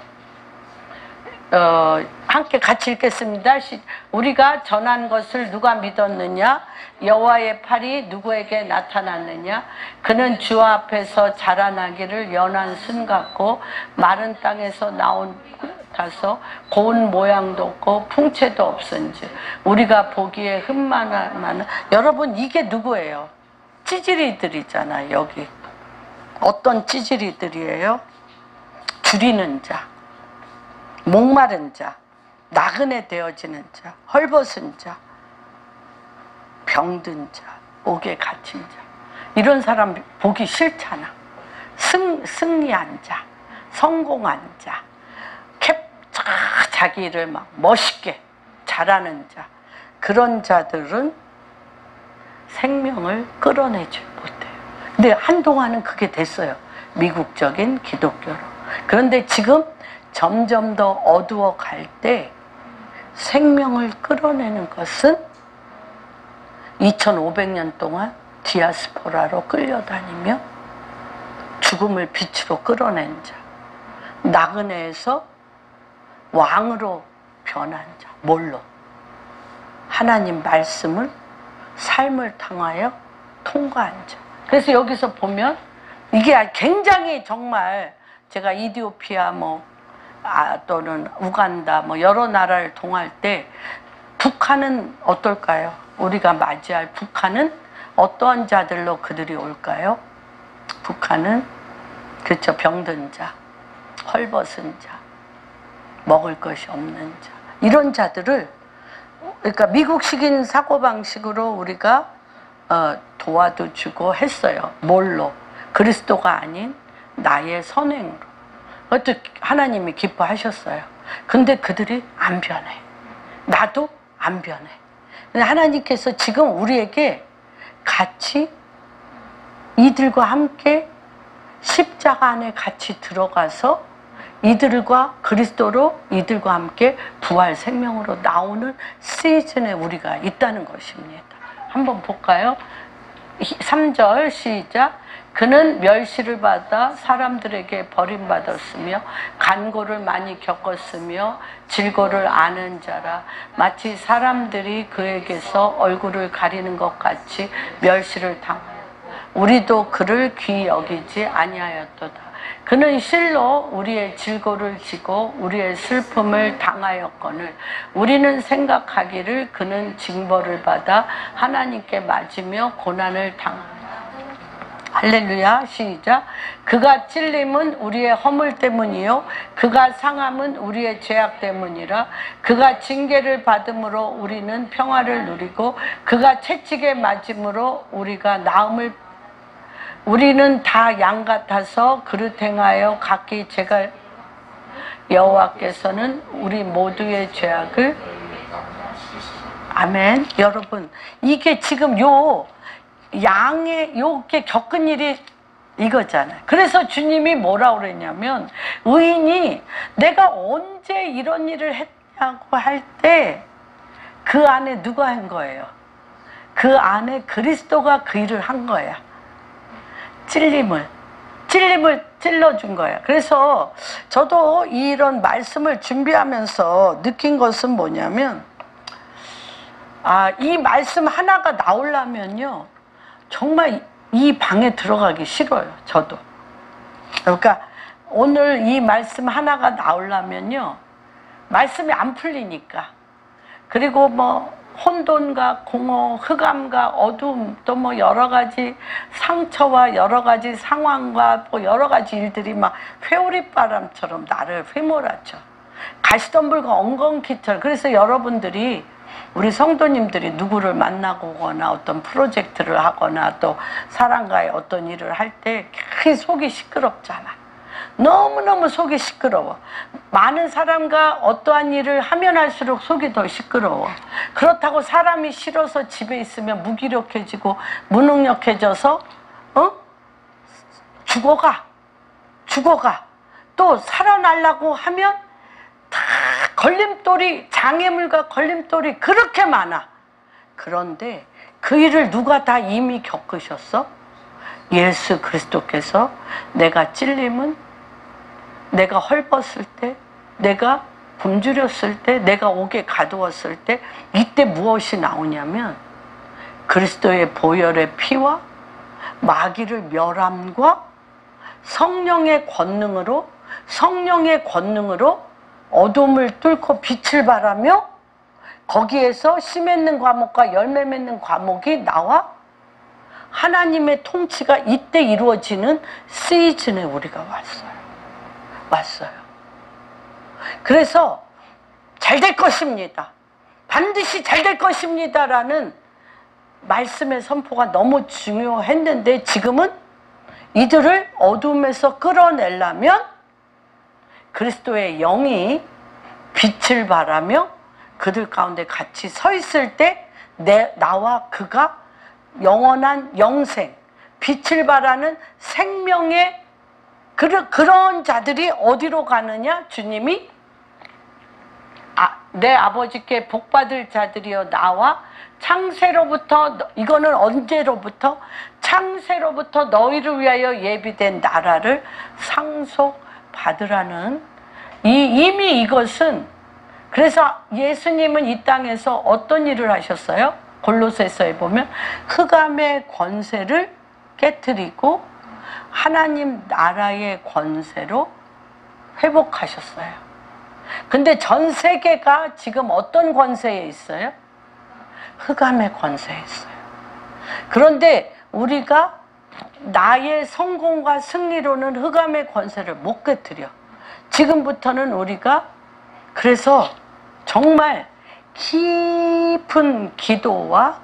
함께 같이 읽겠습니다. 우리가 전한 것을 누가 믿었느냐? 여호와의 팔이 누구에게 나타났느냐? 그는 주 앞에서 자라나기를 연한 순 같고 마른 땅에서 나온 가서 고운 모양도 없고 풍채도 없은지 우리가 보기에 흠만한 여러분 이게 누구예요? 찌질이들이잖아요. 여기 어떤 찌질이들이에요? 줄이는 자, 목마른 자, 나그네 되어지는 자, 헐벗은 자, 병든 자, 옥에 갇힌 자. 이런 사람 보기 싫잖아. 승리한 자, 성공한 자, 자기를 막 멋있게 잘하는 자. 그런 자들은 생명을 끌어내지 못해요. 근데 한동안은 그게 됐어요. 미국적인 기독교로. 그런데 지금 점점 더 어두워 갈 때 생명을 끌어내는 것은 2500년 동안 디아스포라로 끌려다니며 죽음을 빛으로 끌어낸 자, 나그네에서 왕으로 변한 자, 뭘로? 하나님 말씀을 삶을 통하여 통과한 자. 그래서 여기서 보면 이게 굉장히 정말 제가 이디오피아 또는 우간다 여러 나라를 통할 때 북한은 어떨까요? 우리가 맞이할 북한은 어떠한 자들로 그들이 올까요? 북한은 그렇죠. 병든 자, 헐벗은 자, 먹을 것이 없는 자. 이런 자들을 그러니까 미국식인 사고방식으로 우리가 도와도 주고 했어요. 뭘로? 그리스도가 아닌 나의 선행으로. 그것도 하나님이 기뻐하셨어요. 근데 그들이 안 변해. 나도 안 변해. 근데 하나님께서 지금 우리에게 같이 이들과 함께 십자가 안에 같이 들어가서 이들과 그리스도로 이들과 함께 부활 생명으로 나오는 시즌에 우리가 있다는 것입니다. 한번 볼까요? 3절 시작. 그는 멸시를 받아 사람들에게 버림받았으며 간고를 많이 겪었으며 질고를 아는 자라. 마치 사람들이 그에게서 얼굴을 가리는 것 같이 멸시를 당하여 우리도 그를 귀히 여기지 아니하였도다. 그는 실로 우리의 질고를 지고 우리의 슬픔을 당하였거늘 우리는 생각하기를 그는 징벌을 받아 하나님께 맞으며 고난을 당하였다. 할렐루야. 시작. 그가 찔림은 우리의 허물 때문이요 그가 상함은 우리의 죄악 때문이라. 그가 징계를 받음으로 우리는 평화를 누리고 그가 채찍에 맞음으로 우리가 나음을 우리는 다 양 같아서 그릇 행하여 각기 제가 여호와께서는 우리 모두의 죄악을 아멘. 여러분 이게 지금 요게 겪은 일이 이거잖아요. 그래서 주님이 뭐라고 그랬냐면 의인이 내가 언제 이런 일을 했냐고 할 때 그 안에 누가 한 거예요? 그 안에 그리스도가 그 일을 한 거야. 찔림을 찔러준 거예요. 그래서 저도 이런 말씀을 준비하면서 느낀 것은 뭐냐면 이 말씀 하나가 나오려면요 정말 이 방에 들어가기 싫어요. 저도. 그러니까 오늘 이 말씀 하나가 나오려면요 말씀이 안 풀리니까. 그리고 혼돈과 공허, 흑암과 어둠, 또 여러 가지 상처와 여러 가지 상황과 여러 가지 일들이 막 회오리바람처럼 나를 휘몰아쳐. 가시덤불과 엉겅퀴처럼. 그래서 여러분들이 우리 성도님들이 누구를 만나고 오거나 어떤 프로젝트를 하거나 또 사람과의 어떤 일을 할 때 속이 시끄럽잖아. 너무너무 속이 시끄러워. 많은 사람과 어떠한 일을 하면 할수록 속이 더 시끄러워. 그렇다고 사람이 싫어서 집에 있으면 무기력해지고 무능력해져서 죽어가. 또 살아나려고 하면 다 걸림돌이, 장애물과 걸림돌이 그렇게 많아. 그런데 그 일을 누가 다 이미 겪으셨어? 예수 그리스도께서 내가 찔림은, 내가 헐벗을 때, 내가 굶주렸을 때, 내가 옥에 가두었을 때, 이때 무엇이 나오냐면 그리스도의 보혈의 피와 마귀를 멸함과 성령의 권능으로 어둠을 뚫고 빛을 발하며 거기에서 씨 맺는 과목과 열매 맺는 과목이 나와 하나님의 통치가 이때 이루어지는 시즌에 우리가 왔어요. 그래서 잘 될 것입니다. 반드시 잘 될 것입니다라는 말씀의 선포가 너무 중요했는데 지금은 이들을 어둠에서 끌어내려면 그리스도의 영이 빛을 발하며 그들 가운데 같이 서 있을 때 나와 그가 영원한 영생, 빛을 발하는 생명의 그런 자들이 어디로 가느냐? 주님이 내 아버지께 복받을 자들이여 나와 창세로부터, 이거는 언제로부터? 창세로부터 너희를 위하여 예비된 나라를 상속받으라는 이미 이것은, 그래서 예수님은 이 땅에서 어떤 일을 하셨어요? 골로새서에 보면 흑암의 권세를 깨트리고 하나님 나라의 권세로 회복하셨어요. 근데 전 세계가 지금 어떤 권세에 있어요? 흑암의 권세에 있어요. 그런데 우리가 나의 성공과 승리로는 흑암의 권세를 못 깨트려. 지금부터는 우리가 그래서 정말 깊은 기도와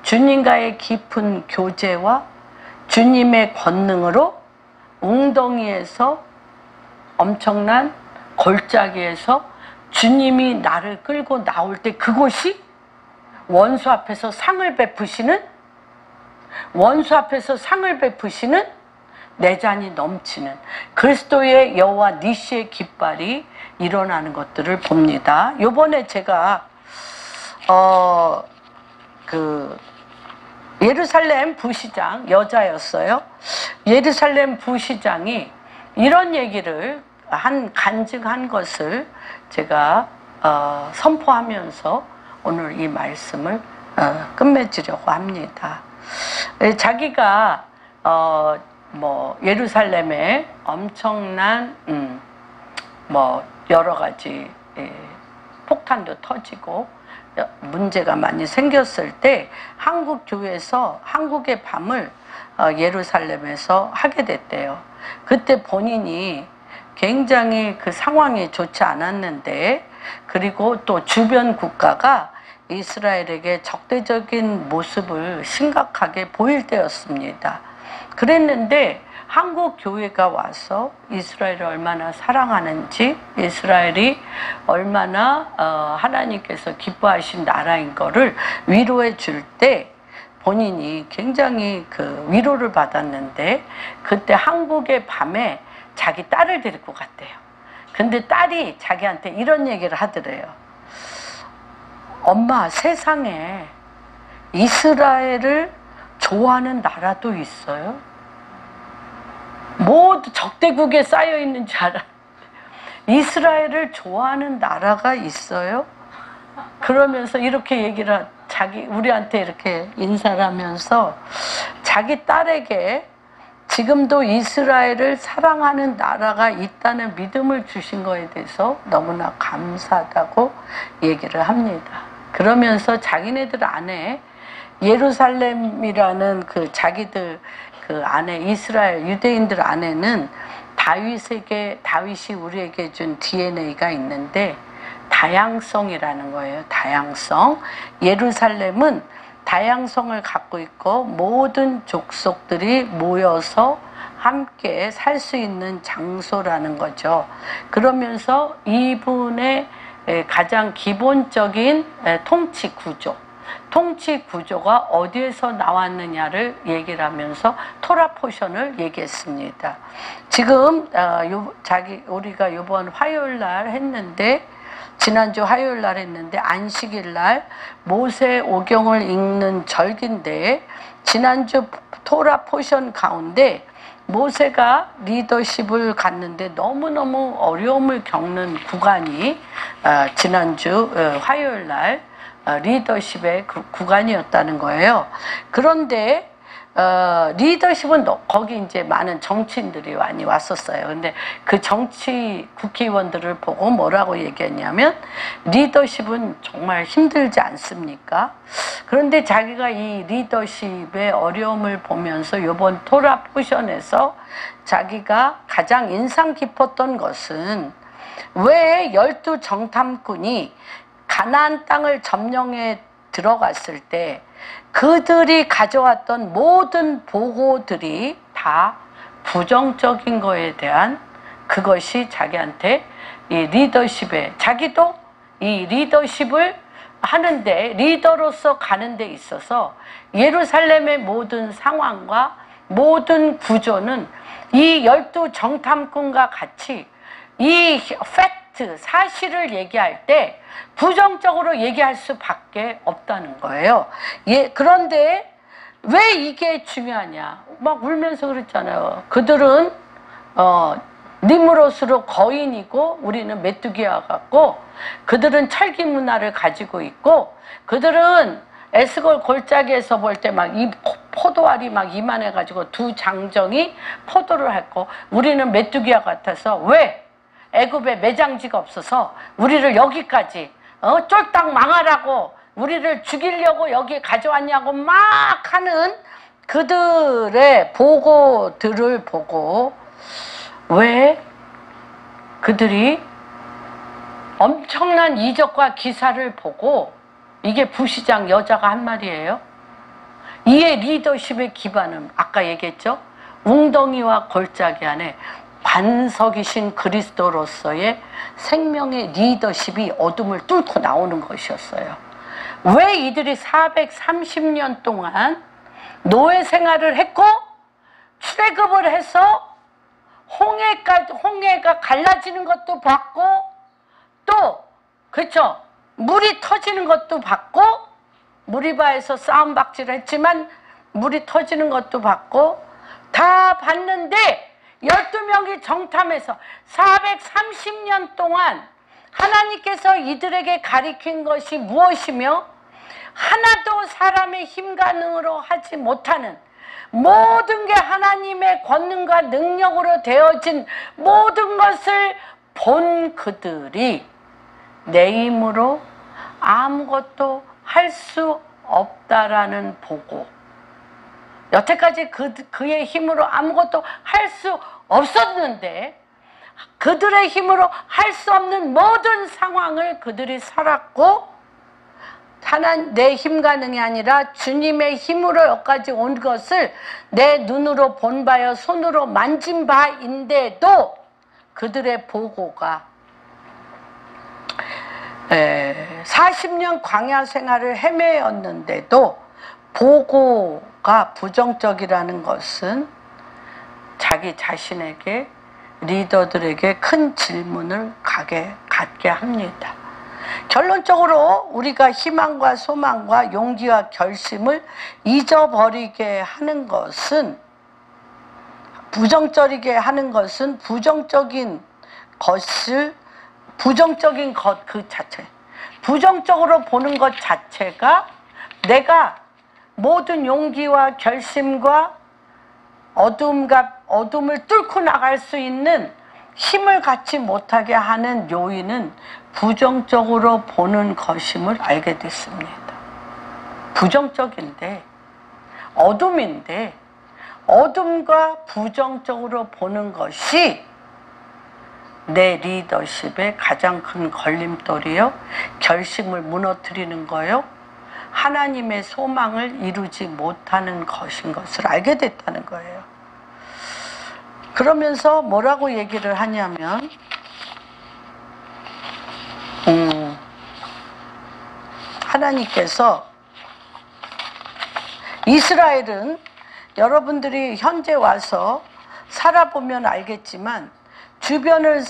주님과의 깊은 교제와 주님의 권능으로 웅덩이에서, 엄청난 골짜기에서 주님이 나를 끌고 나올 때 그곳이 원수 앞에서 상을 베푸시는 내 잔이 넘치는 그리스도의 여호와 니시의 깃발이 일어나는 것들을 봅니다. 요번에 제가 예루살렘 부시장, 여자였어요. 예루살렘 부시장이 이런 얘기를 간증한 것을 제가 선포하면서 오늘 이 말씀을 끝맺으려고 합니다. 자기가 예루살렘에 엄청난 여러 가지 폭탄도 터지고 문제가 많이 생겼을 때 한국 교회에서 한국의 밤을 예루살렘에서 하게 됐대요. 그때 본인이 굉장히 그 상황이 좋지 않았는데, 그리고 또 주변 국가가 이스라엘에게 적대적인 모습을 심각하게 보일 때였습니다. 그랬는데 한국 교회가 와서 이스라엘을 얼마나 사랑하는지, 이스라엘이 얼마나 하나님께서 기뻐하신 나라인 거를 위로해 줄 때 본인이 굉장히 그 위로를 받았는데, 그때 한국의 밤에 자기 딸을 데리고 갔대요. 근데 딸이 자기한테 이런 얘기를 하더래요. 엄마, 세상에 이스라엘을 좋아하는 나라도 있어요? 모두 적대국에 쌓여 있는 줄 알아. 이스라엘을 좋아하는 나라가 있어요? 그러면서 이렇게 얘기를 우리한테 이렇게 인사를 하면서 자기 딸에게 지금도 이스라엘을 사랑하는 나라가 있다는 믿음을 주신 거에 대해서 너무나 감사하다고 얘기를 합니다. 그러면서 자기네들 안에 예루살렘이라는 그 자기들 그 안에 이스라엘 유대인들 안에는 다윗이 우리에게 준 DNA가 있는데 다양성이라는 거예요. 다양성. 예루살렘은 다양성을 갖고 있고 모든 족속들이 모여서 함께 살 수 있는 장소라는 거죠. 그러면서 이분의 가장 기본적인 통치 구조가 어디에서 나왔느냐를 얘기를 하면서 토라 포션을 얘기했습니다. 지금 우리가 이번 화요일 날 했는데, 지난주 화요일 날 했는데, 안식일 날 모세 오경을 읽는 절기인데, 지난주 토라 포션 가운데 모세가 리더십을 갖는데 너무너무 어려움을 겪는 구간이 지난주 화요일 날 리더십의 구간이었다는 거예요. 그런데 리더십은 거기 이제 많은 정치인들이 많이 왔었어요. 근데 그 정치 국회의원들을 보고 뭐라고 얘기했냐면, 리더십은 정말 힘들지 않습니까? 그런데 자기가 이 리더십의 어려움을 보면서 이번 토라 포션에서 자기가 가장 인상 깊었던 것은, 왜 12 정탐꾼이 가나안 땅을 점령해 들어갔을 때 그들이 가져왔던 모든 보고들이 다 부정적인 거에 대한, 그것이 자기한테 이 리더십에, 자기도 이 리더십을 하는데, 리더로서 가는 데 있어서 예루살렘의 모든 상황과 모든 구조는 이 12 정탐꾼과 같이 이 팩트, 사실을 얘기할 때 부정적으로 얘기할 수밖에 없다는 거예요. 그런데 왜 이게 중요하냐? 막 울면서 그랬잖아요. 그들은 니므롯으로 거인이고 우리는 메뚜기와 같고, 그들은 철기 문화를 가지고 있고, 그들은 에스골 골짜기에서 볼 때 막 이 포도알이 막 이만해가지고 두 장정이 포도를 했고, 우리는 메뚜기와 같아서 왜 애굽에 매장지가 없어서 우리를 여기까지 쫄딱 망하라고, 우리를 죽이려고 여기 가져왔냐고 막 하는 그들의 보고들을 보고, 왜 그들이 엄청난 이적과 기사를 보고, 이게 부시장 여자가 한 말이에요. 이의 리더십의 기반은 아까 얘기했죠. 웅덩이와 골짜기 안에 반석이신 그리스도로서의 생명의 리더십이 어둠을 뚫고 나오는 것이었어요. 왜 이들이 430년 동안 노예 생활을 했고 출애굽을 해서 홍해가 갈라지는 것도 봤고, 또 그렇죠, 물이 터지는 것도 봤고, 무리바에서 싸움박질을 했지만 물이 터지는 것도 봤고 다 봤는데, 12명이 정탐해서 430년 동안 하나님께서 이들에게 가리킨 것이 무엇이며, 하나도 사람의 힘과 능으로 하지 못하는, 모든 게 하나님의 권능과 능력으로 되어진 모든 것을 본 그들이 내 힘으로 아무것도 할 수 없다라는 보고, 여태까지 그의 힘으로 아무것도 할 수 없었는데, 그들의 힘으로 할 수 없는 모든 상황을 그들이 살았고, 내 힘과 능이 아니라 주님의 힘으로 여기까지 온 것을 내 눈으로 본 바여 손으로 만진 바인데도, 그들의 보고가 40년 광야 생활을 헤매었는데도 보고가 부정적이라는 것은 자기 자신에게, 리더들에게 큰 질문을 갖게 합니다. 결론적으로 우리가 희망과 소망과 용기와 결심을 잊어버리게 하는 것은, 부정적이게 하는 것은 부정적인 것 그 자체, 부정적으로 보는 것 자체가 내가 모든 용기와 결심과 어둠을 뚫고 나갈 수 있는 힘을 갖지 못하게 하는 요인은 부정적으로 보는 것임을 알게 됐습니다. 부정적인데, 어둠인데, 어둠과 부정적으로 보는 것이 내 리더십의 가장 큰 걸림돌이요, 결심을 무너뜨리는 거요, 하나님의 소망을 이루지 못하는 것인 것을 알게 됐다는 거예요. 그러면서 뭐라고 얘기를 하냐면 하나님께서 이스라엘은 여러분들이 현재 와서 살아보면 알겠지만 주변을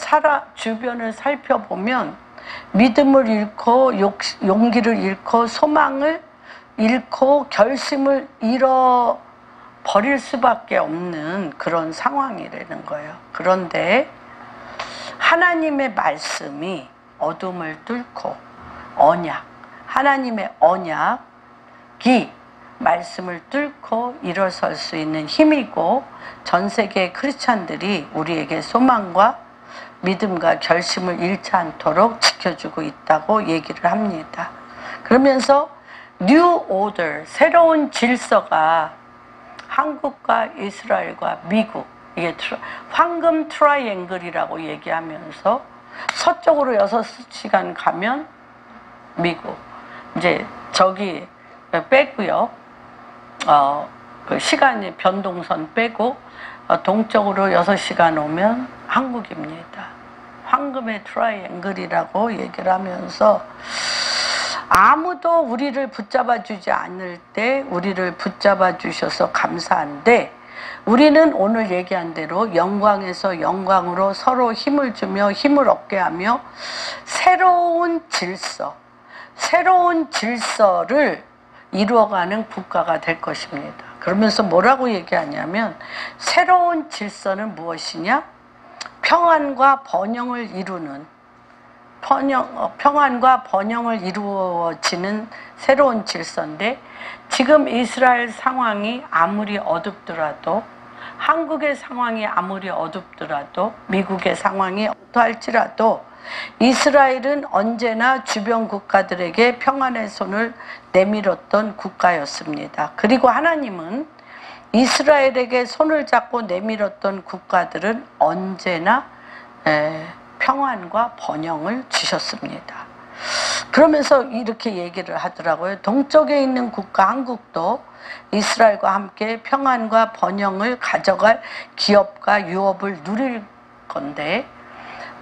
살펴보면 믿음을 잃고 용기를 잃고 소망을 잃고 결심을 잃어버릴 수밖에 없는 그런 상황이라는 거예요. 그런데 하나님의 말씀이 어둠을 뚫고 하나님의 언약이 말씀을 뚫고 일어설 수 있는 힘이고 전 세계의 크리스찬들이 우리에게 소망과 믿음과 결심을 잃지 않도록 지켜주고 있다고 얘기를 합니다. 그러면서 New Order, 새로운 질서가 한국과 이스라엘과 미국, 이게 황금 트라이앵글이라고 얘기하면서 서쪽으로 6시간 가면 미국, 이제 저기 빼고요. 그 시간이 변동선 빼고 동쪽으로 6시간 오면 한국입니다. 황금의 트라이앵글이라고 얘기를 하면서 아무도 우리를 붙잡아 주지 않을 때 우리를 붙잡아 주셔서 감사한데 우리는 오늘 얘기한 대로 영광에서 영광으로 서로 힘을 주며 힘을 얻게 하며 새로운 질서를 이루어가는 국가가 될 것입니다. 그러면서 뭐라고 얘기하냐면 새로운 질서는 무엇이냐? 평안과 번영을 이루어지는 새로운 질서인데 지금 이스라엘 상황이 아무리 어둡더라도 한국의 상황이 아무리 어둡더라도 미국의 상황이 어떠할지라도 이스라엘은 언제나 주변 국가들에게 평안의 손을 내밀었던 국가였습니다. 그리고 하나님은 이스라엘에게 손을 잡고 내밀었던 국가들은 언제나 평안과 번영을 주셨습니다. 그러면서 이렇게 얘기를 하더라고요. 동쪽에 있는 국가 한국도 이스라엘과 함께 평안과 번영을 가져갈 기업과 유업을 누릴 건데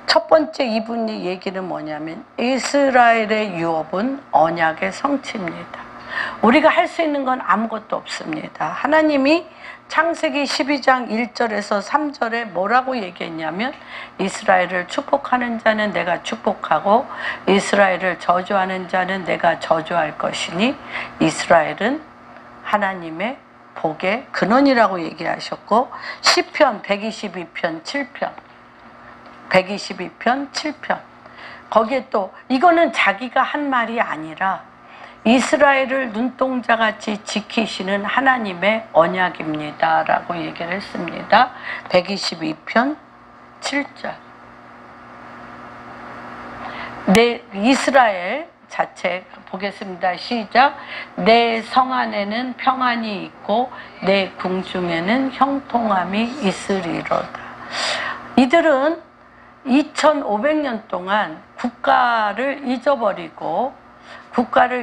첫 번째 이분이 얘기는 뭐냐면 이스라엘의 유업은 언약의 성취입니다. 우리가 할 수 있는 건 아무것도 없습니다. 하나님이 창세기 12장 1절에서 3절에 뭐라고 얘기했냐면 이스라엘을 축복하는 자는 내가 축복하고 이스라엘을 저주하는 자는 내가 저주할 것이니 이스라엘은 하나님의 복의 근원이라고 얘기하셨고 시편 122편 7편 거기에 또 이거는 자기가 한 말이 아니라 이스라엘을 눈동자같이 지키시는 하나님의 언약입니다 라고 얘기를 했습니다. 122편 7절 내 이스라엘 자체 보겠습니다. 시작. 내 성 안에는 평안이 있고 내 궁중에는 형통함이 있으리로다. 이들은 2500년 동안 국가를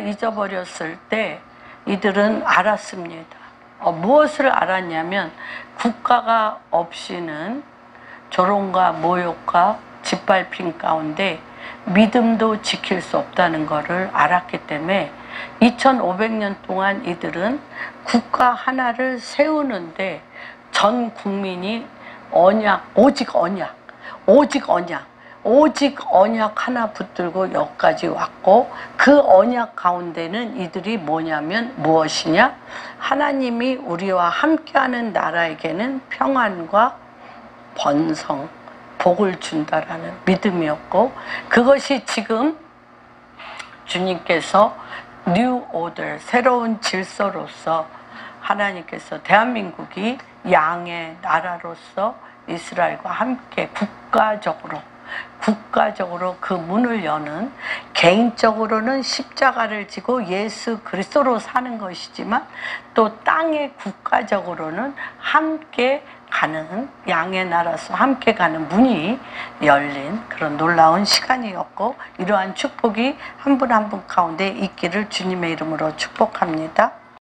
잊어버렸을 때 이들은 알았습니다. 무엇을 알았냐면 국가가 없이는 조롱과 모욕과 짓밟힘 가운데 믿음도 지킬 수 없다는 것을 알았기 때문에 2500년 동안 이들은 국가 하나를 세우는데 전 국민이 오직 언약 하나 붙들고 여기까지 왔고 그 언약 가운데는 이들이 뭐냐면 무엇이냐? 하나님이 우리와 함께하는 나라에게는 평안과 번성, 복을 준다라는 믿음이었고 그것이 지금 주님께서 뉴 오더, 새로운 질서로서 하나님께서 대한민국이 양의 나라로서 이스라엘과 함께 국가적으로 그 문을 여는 개인적으로는 십자가를 지고 예수 그리스도로 사는 것이지만 또 땅의 국가적으로는 함께 가는 양의 나라에서 함께 가는 문이 열린 그런 놀라운 시간이었고 이러한 축복이 한 분 한 분 가운데 있기를 주님의 이름으로 축복합니다.